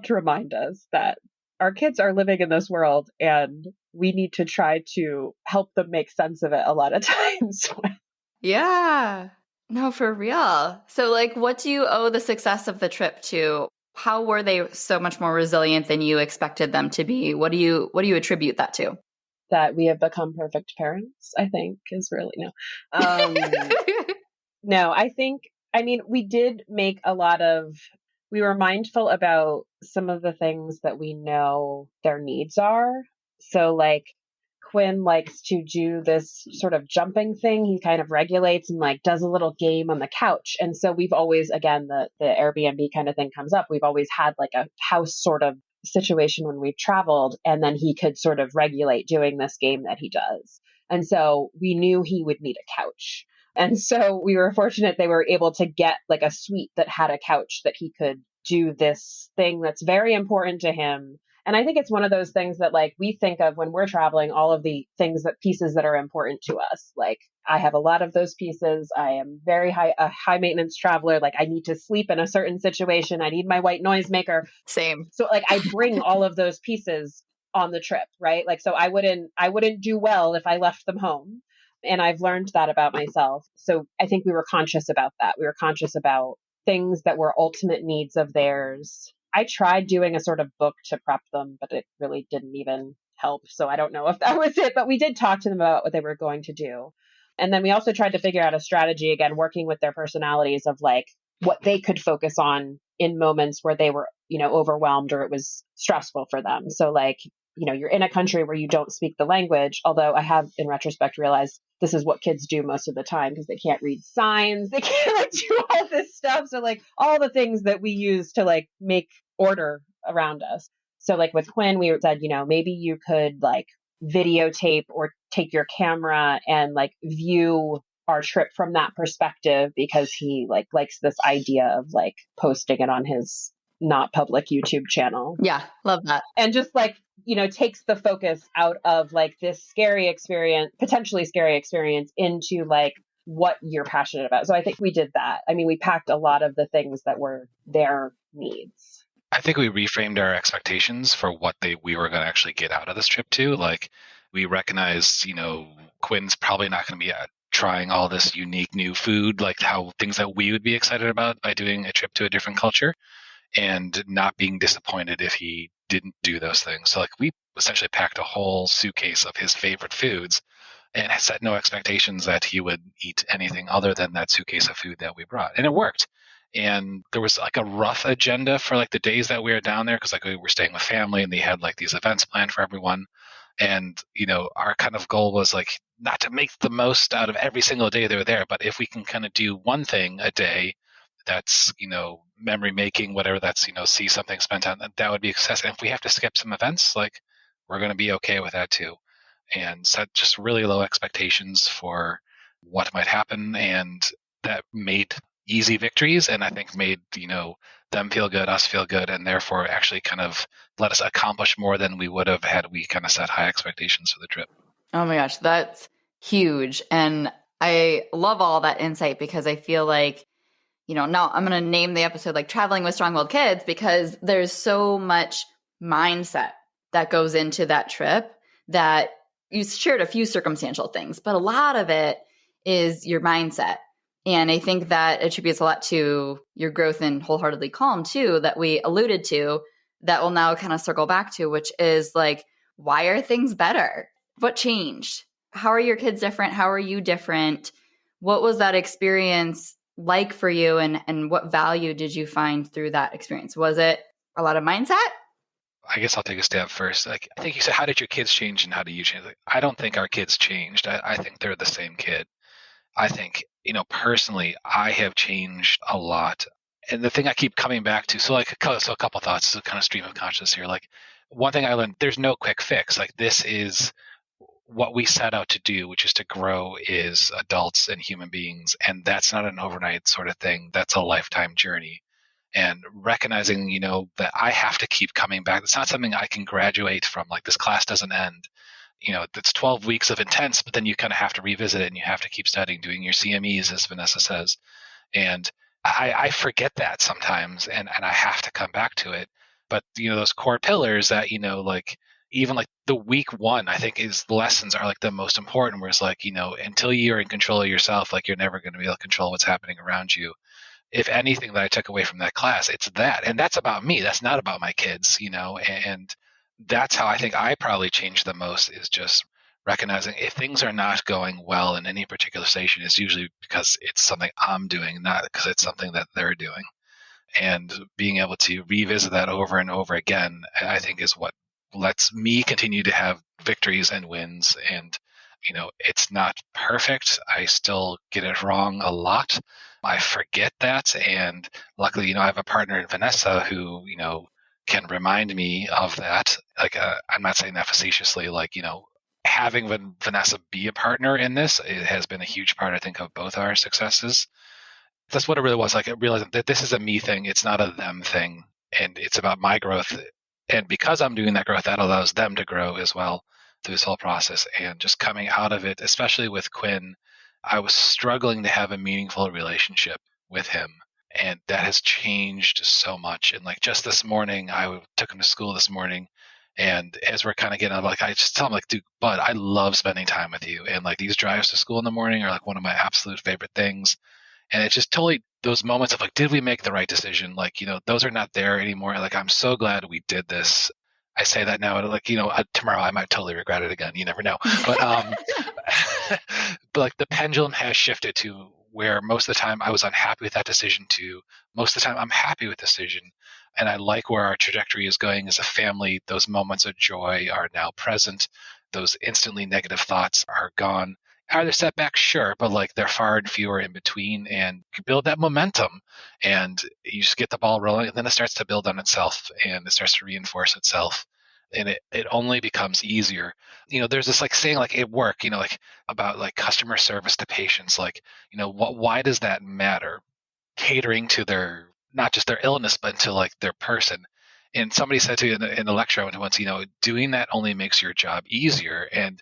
remind us that our kids are living in this world and we need to try to help them make sense of it a lot of times. Yeah. No, for real. So like, what do you owe the success of the trip to? How were they so much more resilient than you expected them to be? What do you attribute that to? That we have become perfect parents, I think, is really no, I mean, we did make we were mindful about some of the things that we know their needs are. So like Quinn likes to do this sort of jumping thing. He kind of regulates and like does a little game on the couch. And so we've always, again, the Airbnb kind of thing comes up. We've always had like a house sort of situation when we've traveled. And then he could sort of regulate doing this game that he does. And so we knew he would need a couch. And so we were fortunate they were able to get like a suite that had a couch that he could do this thing that's very important to him. And I think it's one of those things that like we think of when we're traveling, all of the pieces that are important to us. Like I have a lot of those pieces. I am a high maintenance traveler. Like I need to sleep in a certain situation. I need my white noise maker. Same. So like I bring all of those pieces on the trip, right? Like, so I wouldn't do well if I left them home. And I've learned that about myself. So I think we were conscious about that. We were conscious about things that were ultimate needs of theirs. I tried doing a sort of book to prep them, but it really didn't even help. So I don't know if that was it, but we did talk to them about what they were going to do. And then we also tried to figure out a strategy, again, working with their personalities of like what they could focus on in moments where they were, overwhelmed or it was stressful for them. So like, you're in a country where you don't speak the language, although I have in retrospect realized this is what kids do most of the time because they can't read signs. They can't like do all this stuff. So like all the things that we use to like make order around us. So like with Quinn, we said, maybe you could like videotape or take your camera and like view our trip from that perspective because he like likes this idea of like posting it on his not public YouTube channel. Yeah, love that. And just like, takes the focus out of like this potentially scary experience into like what you're passionate about. So I think we did that. I mean, we packed a lot of the things that were their needs. I think we reframed our expectations for what we were going to actually get out of this trip too. Like we recognized, Quinn's probably not going to be trying all this unique new food, like how things that we would be excited about by doing a trip to a different culture, and not being disappointed if he didn't do those things. So like we essentially packed a whole suitcase of his favorite foods and set no expectations that he would eat anything other than that suitcase of food that we brought. And it worked. And there was like a rough agenda for like the days that we were down there because like we were staying with family and they had like these events planned for everyone. And, our kind of goal was like not to make the most out of every single day they were there, but if we can kind of do one thing a day that's, memory making, whatever that's, see something spent on that would be success. And if we have to skip some events, like we're going to be okay with that too. And set just really low expectations for what might happen. And that made easy victories. And I think made, them feel good, us feel good, and therefore actually kind of let us accomplish more than we would have had we kind of set high expectations for the trip. Oh my gosh, that's huge. And I love all that insight because I feel like, now I'm going to name the episode like Traveling with Strong-Willed Kids because there's so much mindset that goes into that trip that you shared a few circumstantial things, but a lot of it is your mindset. And I think that attributes a lot to your growth in Wholeheartedly Calm too, that we alluded to, that we'll now kind of circle back to, which is like, why are things better? What changed? How are your kids different? How are you different? What was that experience like for you? And what value did you find through that experience? Was it a lot of mindset? I guess I'll take a step first. Like, I think you said, how did your kids change and how do you change? Like, I don't think our kids changed. I think they're the same kid. I think, personally, I have changed a lot. And the thing I keep coming back to, so a couple thoughts, so kind of stream of consciousness here. Like one thing I learned, there's no quick fix. Like this is what we set out to do, which is to grow as adults and human beings. And that's not an overnight sort of thing. That's a lifetime journey. And recognizing, that I have to keep coming back. It's not something I can graduate from. Like this class doesn't end. It's 12 weeks of intense, but then you kind of have to revisit it and you have to keep studying, doing your CMEs, as Vanessa says. And I forget that sometimes and I have to come back to it. But, those core pillars that, like even like the week one, I think is lessons are like the most important, where it's like, until you're in control of yourself, like you're never going to be able to control what's happening around you. If anything that I took away from that class, it's that. And that's about me. That's not about my kids, and that's how I think I probably changed the most, is just recognizing if things are not going well in any particular station, it's usually because it's something I'm doing, not because it's something that they're doing. And being able to revisit that over and over again, I think is what lets me continue to have victories and wins. And, it's not perfect. I still get it wrong a lot. I forget that. And luckily, I have a partner in Vanessa who, can remind me of that. Like, I'm not saying that facetiously, like, having Vanessa be a partner in this, it has been a huge part, I think, of both our successes. That's what it really was. Like, I realized that this is a me thing. It's not a them thing. And it's about my growth. And because I'm doing that growth, that allows them to grow as well through this whole process. And just coming out of it, especially with Quinn, I was struggling to have a meaningful relationship with him. And that has changed so much. And like just this morning, I took him to school this morning. And as we're kind of getting, like, I just tell him, like, dude, bud, I love spending time with you. And like these drives to school in the morning are like one of my absolute favorite things. And it's just totally those moments of like, did we make the right decision? Like, those are not there anymore. Like, I'm so glad we did this. I say that now, like, tomorrow I might totally regret it again. You never know. But, but like the pendulum has shifted to where most of the time I was unhappy with that decision to most of the time I'm happy with the decision. And I like where our trajectory is going as a family. Those moments of joy are now present. Those instantly negative thoughts are gone. Are there setbacks? Sure, but like they're far and fewer in between, and you build that momentum and you just get the ball rolling, and then it starts to build on itself and it starts to reinforce itself. And it only becomes easier. There's this like saying like at work, like about like customer service to patients, like, why does that matter? Catering to their, not just their illness, but to like their person. And somebody said to you in the lecture I went to once, doing that only makes your job easier. And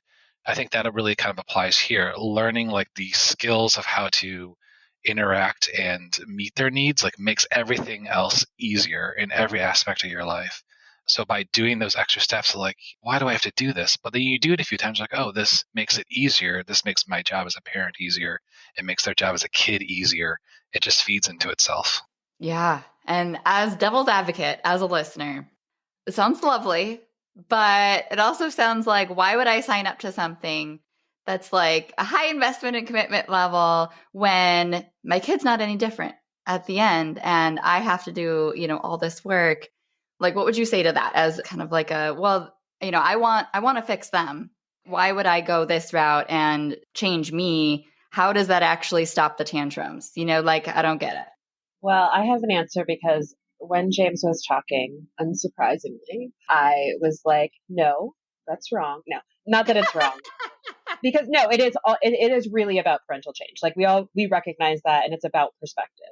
I think that really kind of applies here. Learning like the skills of how to interact and meet their needs like makes everything else easier in every aspect of your life. So by doing those extra steps, like, why do I have to do this? But then you do it a few times, like, oh, this makes it easier. This makes my job as a parent easier. It makes their job as a kid easier. It just feeds into itself. Yeah. And as devil's advocate, as a listener, it sounds lovely, but it also sounds like, why would I sign up to something that's like a high investment and commitment level when my kid's not any different at the end and I have to do, all this work? Like, what would you say to that as kind of like I want to fix them. Why would I go this route and change me? How does that actually stop the tantrums? I don't get it. Well, I have an answer because when James was talking, unsurprisingly, I was like, no, that's wrong. No, not that it's wrong. Because no, it is really about parental change. Like we recognize that, and it's about perspective.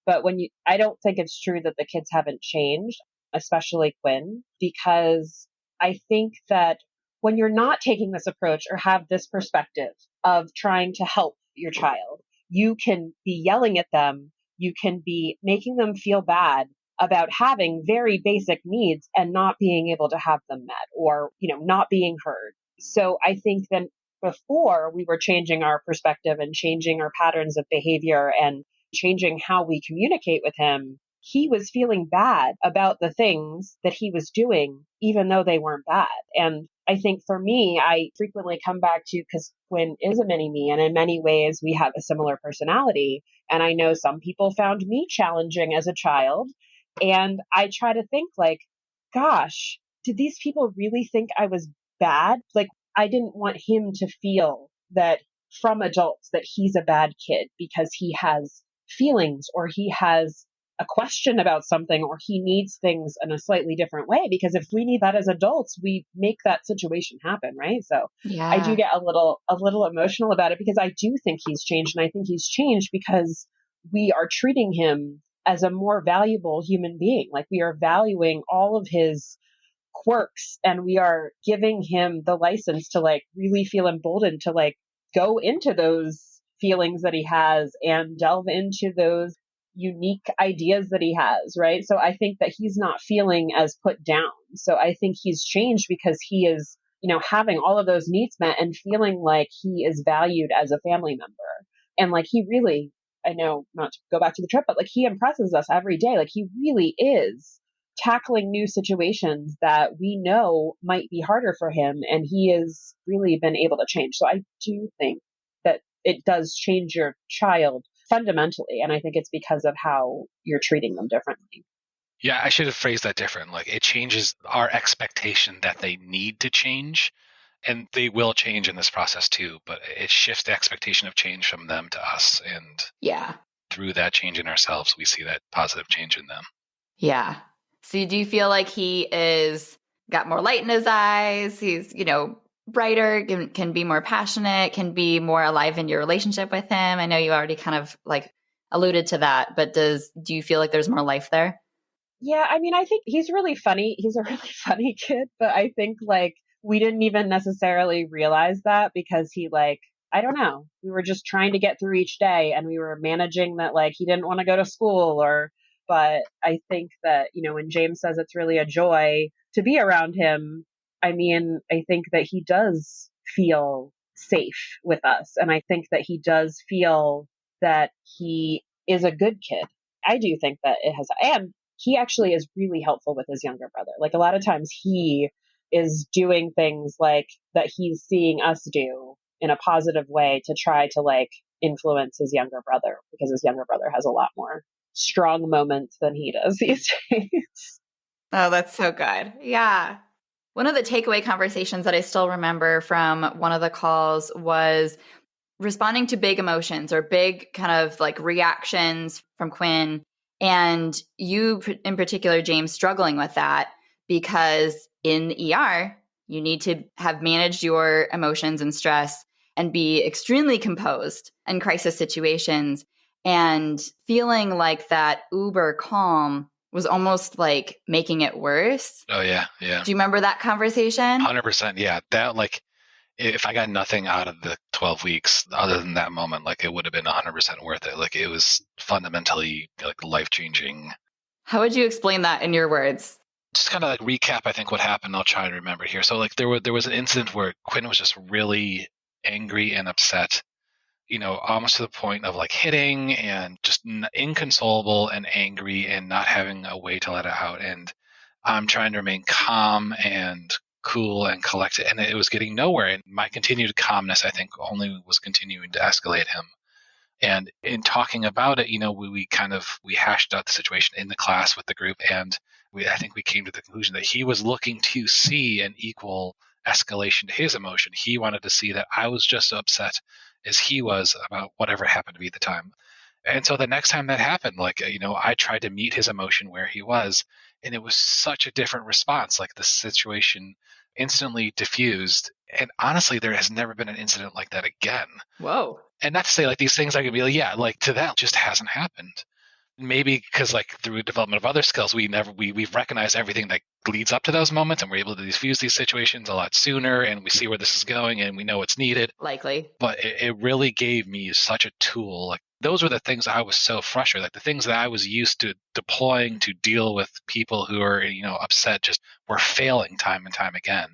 But I don't think it's true that the kids haven't changed, especially Quinn, because I think that when you're not taking this approach or have this perspective of trying to help your child, you can be yelling at them. You can be making them feel bad about having very basic needs and not being able to have them met, or, not being heard. So I think that before we were changing our perspective and changing our patterns of behavior and changing how we communicate with him, he was feeling bad about the things that he was doing, even though they weren't bad. And I think for me, I frequently come back to, because Quinn is a mini me, and in many ways we have a similar personality. And I know some people found me challenging as a child. And I try to think like, gosh, did these people really think I was bad? Like, I didn't want him to feel that from adults that he's a bad kid because he has feelings or he has a question about something or he needs things in a slightly different way. Because if we need that as adults, we make that situation happen, right? So I do Yeah. get a little emotional about it because I do think he's changed, and I think he's changed because we are treating him as a more valuable human being. Like, we are valuing all of his quirks, and we are giving him the license to like really feel emboldened to like go into those feelings that he has and delve into those unique ideas that he has, right? So I think that he's not feeling as put down. So I think he's changed because he is, having all of those needs met and feeling like he is valued as a family member. And like, he really, I know, not to go back to the trip, but like, he impresses us every day. Like, he really is tackling new situations that we know might be harder for him, and he has really been able to change. So I do think that it does change your child fundamentally, and I think it's because of how you're treating them differently. Yeah, I should have phrased that different. Like, it changes our expectation that they need to change, and they will change in this process too, but it shifts the expectation of change from them to us. And Yeah. through that change in ourselves, we see that positive change in them. Yeah. So do you feel like he is got more light in his eyes? He's, brighter, can be more passionate, can be more alive in your relationship with him? I know you already kind of like alluded to that, but do you feel like there's more life there? Yeah, I mean, I think he's really funny. He's a really funny kid, but I think like we didn't even necessarily realize that because he like, I don't know, we were just trying to get through each day, and we were managing that like he didn't want to go to school but I think that, when James says it's really a joy to be around him, I mean, I think that he does feel safe with us. And I think that he does feel that he is a good kid. I do think that it has, and he actually is really helpful with his younger brother. Like, a lot of times he is doing things like that he's seeing us do in a positive way to try to like influence his younger brother, because his younger brother has a lot more strong moments than he does these days. Oh, that's so good. Yeah. One of the takeaway conversations that I still remember from one of the calls was responding to big emotions or big kind of like reactions from Quinn. And you in particular, James, struggling with that because in the ER, you need to have managed your emotions and stress and be extremely composed in crisis situations. And feeling like that uber calm was almost like making it worse. Oh, yeah. Yeah. Do you remember that conversation? 100%. Yeah. That, like, if I got nothing out of the 12 weeks other than that moment, like it would have been 100% worth it. Like it was fundamentally like life changing. How would you explain that in your words? Just kind of like recap, I think what happened. I'll try and remember here. So like there was an incident where Quinn was just really angry and upset, almost to the point of like hitting and just inconsolable and angry and not having a way to let it out. And I'm trying to remain calm and cool and collected, and it was getting nowhere. And my continued calmness, I think, only was continuing to escalate him. And in talking about it, we hashed out the situation in the class with the group, and I think we came to the conclusion that he was looking to see an equal escalation to his emotion. He wanted to see that I was just as upset as he was about whatever happened to be at the time. And so the next time that happened, I tried to meet his emotion where he was, and it was such a different response. Like the situation instantly diffused. And honestly, there has never been an incident like that again. Whoa. And not to say like these things I could be like, yeah, like to that just hasn't happened. Maybe because like through development of other skills, we've recognized everything that leads up to those moments, and we're able to diffuse these situations a lot sooner, and we see where this is going, and we know what's needed. Likely. But it really gave me such a tool. Like those were the things I was so frustrated. Like the things that I was used to deploying to deal with people who are upset just were failing time and time again,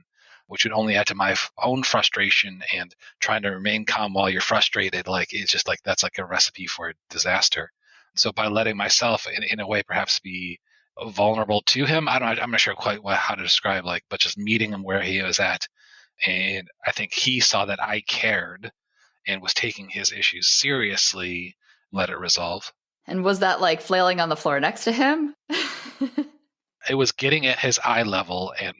which would only add to my own frustration and trying to remain calm while you're frustrated. Like it's just like that's like a recipe for disaster. So by letting myself, in a way, perhaps be vulnerable to him, I'm not sure quite how to describe, but just meeting him where he was at, and I think he saw that I cared and was taking his issues seriously, let it resolve. And was that like flailing on the floor next to him? It was getting at his eye level and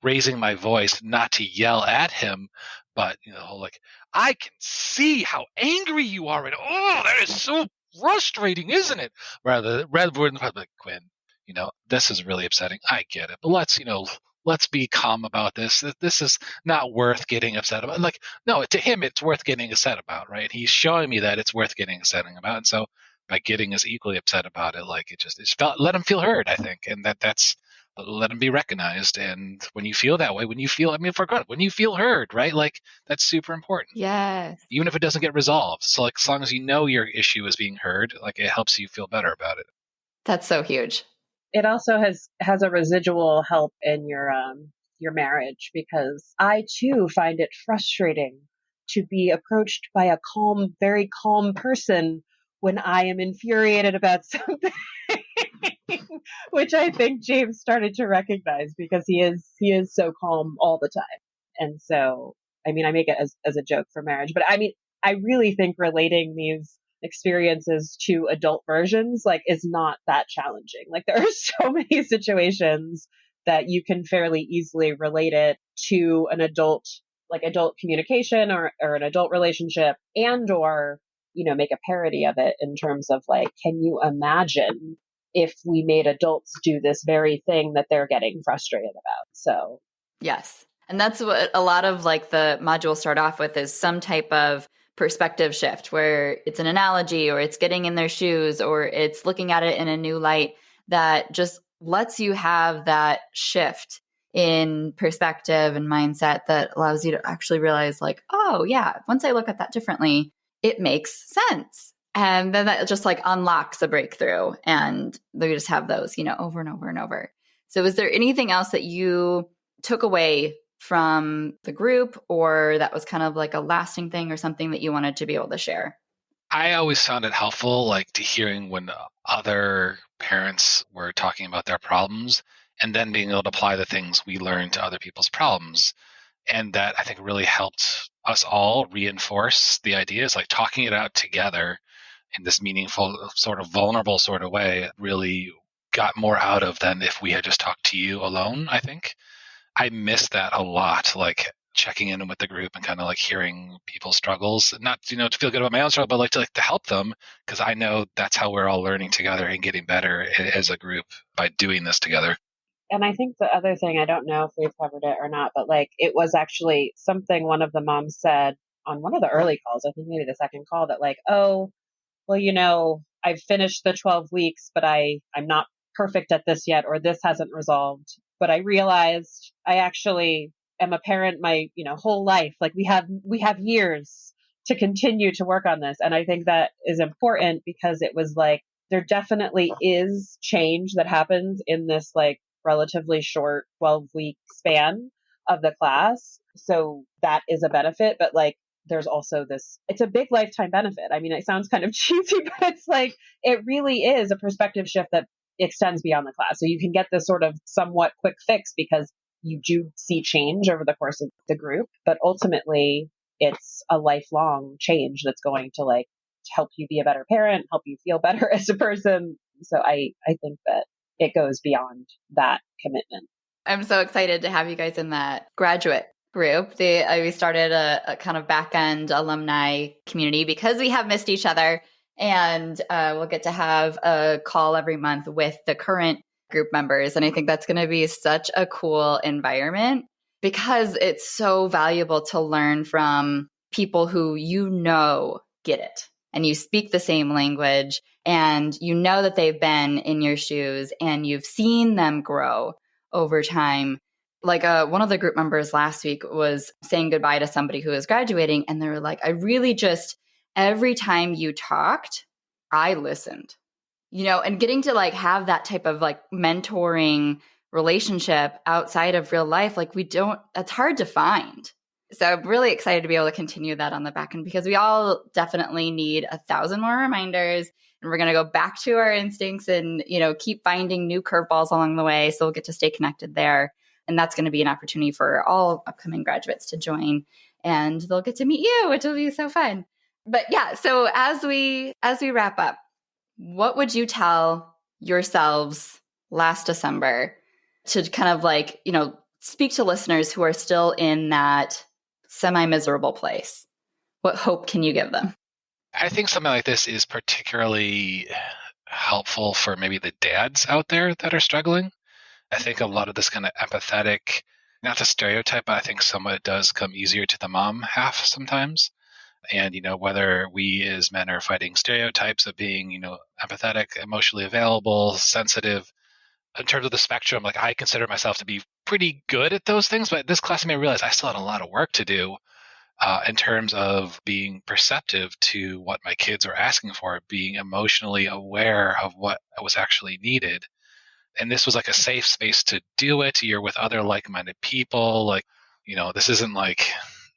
raising my voice, not to yell at him, but like, I can see how angry you are, and oh, that is so frustrating, isn't it? Rather than like, Quinn, this is really upsetting. I get it, but let's be calm about this. This is not worth getting upset about. Like, no, to him, it's worth getting upset about, right? He's showing me that it's worth getting upset about, and so by getting as equally upset about it, like it's felt, let him feel heard, I think, and that's let him be recognized. And when you feel that way, when you feel heard, right? Like that's super important. Yes. Even if it doesn't get resolved. So like as long as you know your issue is being heard, like it helps you feel better about it. That's so huge. It also has a residual help in your marriage, because I too find it frustrating to be approached by a calm, very calm person when I am infuriated about something, which I think James started to recognize, because he is so calm all the time. And so, I mean, I make it as a joke for marriage, but I mean, I really think relating these experiences to adult versions is not that challenging. Like there are so many situations that you can fairly easily relate it to an adult, like adult communication or an adult relationship, and or make a parody of it in terms of like, can you imagine if we made adults do this very thing that they're getting frustrated about? So yes. And that's what a lot of like the modules start off with, is some type of perspective shift where it's an analogy or it's getting in their shoes or it's looking at it in a new light that just lets you have that shift in perspective and mindset that allows you to actually realize like, oh yeah, once I look at that differently, it makes sense. And then that just like unlocks a breakthrough, and they just have those, over and over and over. So is there anything else that you took away from the group, or that was kind of like a lasting thing or something that you wanted to be able to share? I always found it helpful, like to hearing when other parents were talking about their problems and then being able to apply the things we learned to other people's problems. And that I think really helped us all reinforce the ideas, like talking it out together in this meaningful, sort of vulnerable sort of way really got more out of than if we had just talked to you alone, I think. I miss that a lot, like checking in with the group and kind of like hearing people's struggles, not to feel good about my own struggle, but to help them, because I know that's how we're all learning together and getting better as a group by doing this together. And I think the other thing, I don't know if we've covered it or not, but it was actually something one of the moms said on one of the early calls, I think maybe the second call, that oh, well, I've finished the 12 weeks, but I'm not perfect at this yet, or this hasn't resolved. But I realized I actually am a parent my, whole life. Like we have years to continue to work on this. And I think that is important because it was like, there definitely is change that happens in this like relatively short 12-week span of the class. So that is a benefit, but like, there's also this, it's a big lifetime benefit. I mean, it sounds kind of cheesy, but it's like, it really is a perspective shift that extends beyond the class. So you can get this sort of somewhat quick fix because you do see change over the course of the group, but ultimately it's a lifelong change that's going to like help you be a better parent, help you feel better as a person. So I think that it goes beyond that commitment. I'm so excited to have you guys in that graduate group. We started a kind of back end alumni community because we have missed each other, and we'll get to have a call every month with the current group members. And I think that's going to be such a cool environment because it's so valuable to learn from people who get it and you speak the same language and you know that they've been in your shoes and you've seen them grow over time. Like one of the group members last week was saying goodbye to somebody who was graduating, and they were like, I really just, every time you talked, I listened, and getting to like have that type of like mentoring relationship outside of real life, like it's hard to find. So I'm really excited to be able to continue that on the back end because we all definitely need 1,000 more reminders, and we're going to go back to our instincts and, keep finding new curveballs along the way. So we'll get to stay connected there. And that's going to be an opportunity for all upcoming graduates to join, and they'll get to meet you, which will be so fun. But yeah, so as we wrap up, what would you tell yourselves last December to kind of like, speak to listeners who are still in that semi-miserable place? What hope can you give them? I think something like this is particularly helpful for maybe the dads out there that are struggling. I think a lot of this kind of empathetic, not to stereotype, but I think some of it does come easier to the mom half sometimes. And, whether we as men are fighting stereotypes of being, empathetic, emotionally available, sensitive, in terms of the spectrum, like I consider myself to be pretty good at those things, but this class made me realize I still had a lot of work to do in terms of being perceptive to what my kids are asking for, being emotionally aware of what was actually needed. And this was like a safe space to do it. You're with other like-minded people. Like, this isn't like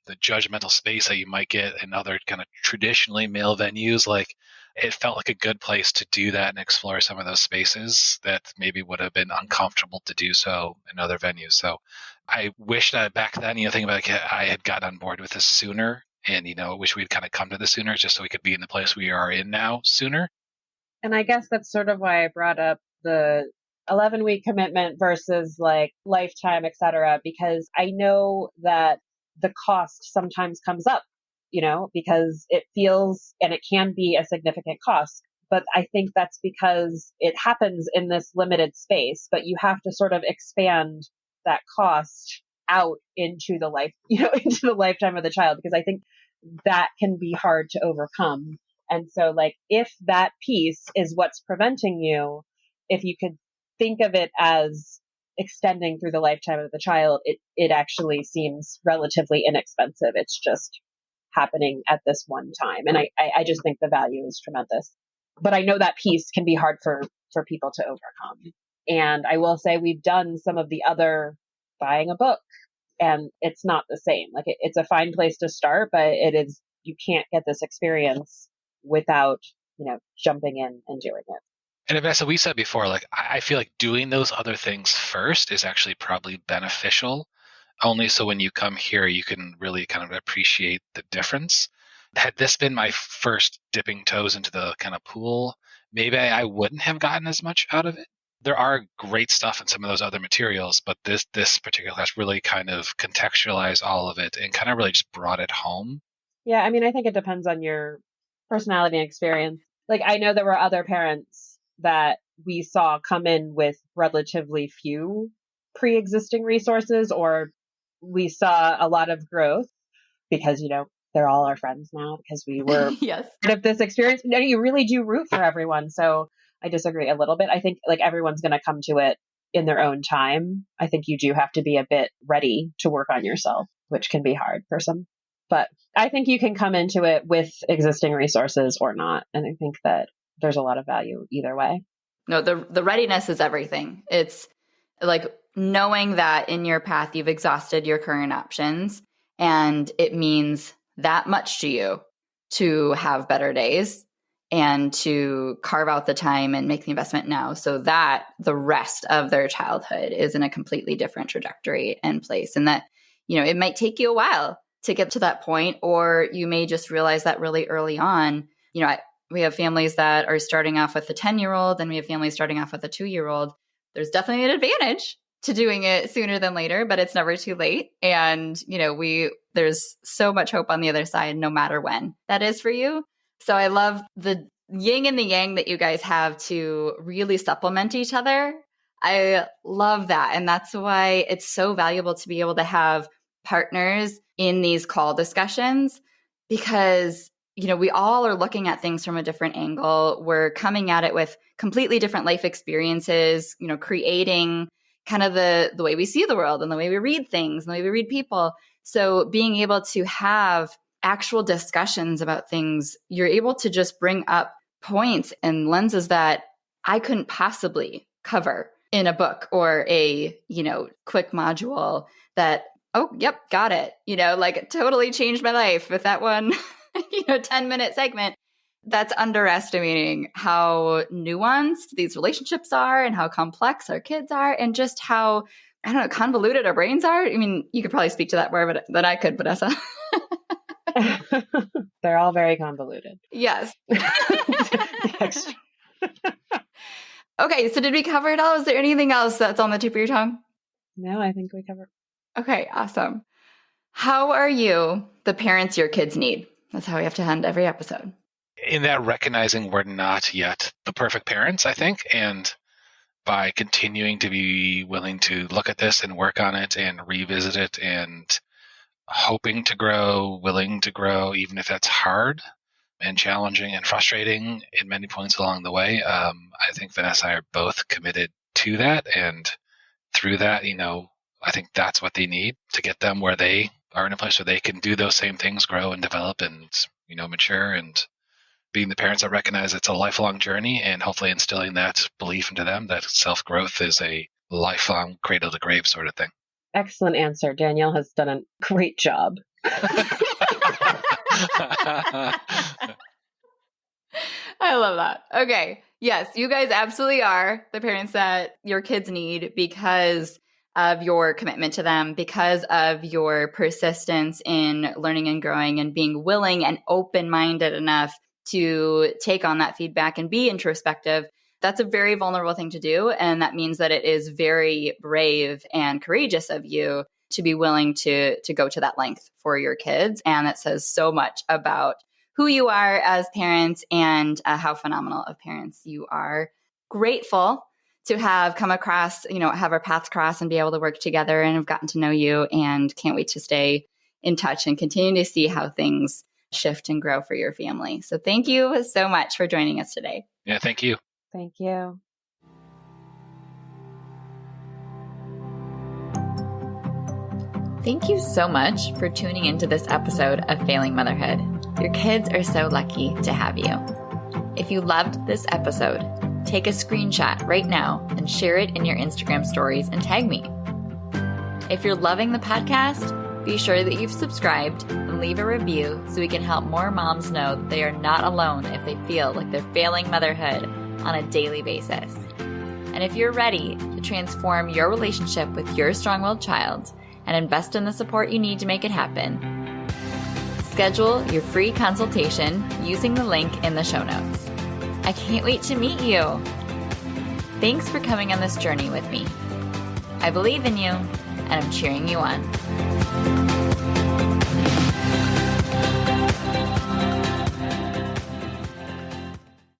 the judgmental space that you might get in other kind of traditionally male venues. Like, it felt like a good place to do that and explore some of those spaces that maybe would have been uncomfortable to do so in other venues. So I wish that back then, think about like I had gotten on board with this sooner, and, wish we'd kind of come to this sooner just so we could be in the place we are in now sooner. And I guess that's sort of why I brought up the 11-week commitment versus like lifetime, et cetera, because I know that the cost sometimes comes up, because it feels, and it can be a significant cost. But I think that's because it happens in this limited space, but you have to sort of expand that cost out into the life, into the lifetime of the child, because I think that can be hard to overcome. And so like, if that piece is what's preventing you, if you could think of it as extending through the lifetime of the child, it actually seems relatively inexpensive. It's just happening at this one time. And I just think the value is tremendous. But I know that piece can be hard for people to overcome. And I will say we've done some of the other, buying a book, and it's not the same. Like it's a fine place to start, but you can't get this experience without, jumping in and doing it. And Vanessa, we said before, like I feel like doing those other things first is actually probably beneficial, only so when you come here, you can really kind of appreciate the difference. Had this been my first dipping toes into the kind of pool, maybe I wouldn't have gotten as much out of it. There are great stuff in some of those other materials, but this particular class really kind of contextualized all of it and kind of really just brought it home. Yeah, I mean, I think it depends on your personality and experience. Like, I know there were other parents that we saw come in with relatively few pre-existing resources, or we saw a lot of growth because, they're all our friends now because we were yes. part of this experience. You really do root for everyone. So I disagree a little bit. I think like everyone's going to come to it in their own time. I think you do have to be a bit ready to work on yourself, which can be hard for some. But I think you can come into it with existing resources or not. And I think that there's a lot of value either way. No, the readiness is everything. It's like knowing that in your path, you've exhausted your current options, and it means that much to you to have better days and to carve out the time and make the investment now so that the rest of their childhood is in a completely different trajectory and place. And that, it might take you a while to get to that point, or you may just realize that really early on. We have families that are starting off with a 10-year-old, and we have families starting off with a 2-year-old. There's definitely an advantage to doing it sooner than later, but it's never too late. And, there's so much hope on the other side, no matter when that is for you. So I love the yin and the yang that you guys have to really supplement each other. I love that. And that's why it's so valuable to be able to have partners in these call discussions, because we all are looking at things from a different angle. We're coming at it with completely different life experiences, creating kind of the way we see the world and the way we read things and the way we read people. So being able to have actual discussions about things, you're able to just bring up points and lenses that I couldn't possibly cover in a book or a, quick module that, oh, yep, got it. It totally changed my life with that one 10-minute segment. That's underestimating how nuanced these relationships are and how complex our kids are and just how, convoluted our brains are. I mean, you could probably speak to that more than I could, Vanessa. They're all very convoluted. Yes. Okay, so did we cover it all? Is there anything else that's on the tip of your tongue? No, I think we covered. Okay, awesome. How are you the parents your kids need? That's how we have to end every episode. In that, recognizing we're not yet the perfect parents, I think, and by continuing to be willing to look at this and work on it and revisit it and hoping to grow, willing to grow, even if that's hard and challenging and frustrating in many points along the way. I think Vanessa and I are both committed to that. And through that, I think that's what they need to get them where they are in a place where they can do those same things, grow and develop and, mature, and being the parents that recognize it's a lifelong journey and hopefully instilling that belief into them that self-growth is a lifelong cradle to grave sort of thing. Excellent answer. Danielle has done a great job. I love that. Okay. Yes, you guys absolutely are the parents that your kids need because of your commitment to them, because of your persistence in learning and growing and being willing and open-minded enough to take on that feedback and be introspective. That's a very vulnerable thing to do. And that means that it is very brave and courageous of you to be willing to go to that length for your kids. And that says so much about who you are as parents and how phenomenal of parents you are. Grateful to have come across, have our paths cross and be able to work together and have gotten to know you, and can't wait to stay in touch and continue to see how things shift and grow for your family. So thank you so much for joining us today. Yeah, thank you. Thank you. Thank you so much for tuning into this episode of Failing Motherhood. Your kids are so lucky to have you. If you loved this episode, take a screenshot right now and share it in your Instagram stories and tag me. If you're loving the podcast, be sure that you've subscribed and leave a review so we can help more moms know that they are not alone if they feel like they're failing motherhood on a daily basis. And if you're ready to transform your relationship with your strong-willed child and invest in the support you need to make it happen, schedule your free consultation using the link in the show notes. I can't wait to meet you. Thanks for coming on this journey with me. I believe in you, and I'm cheering you on.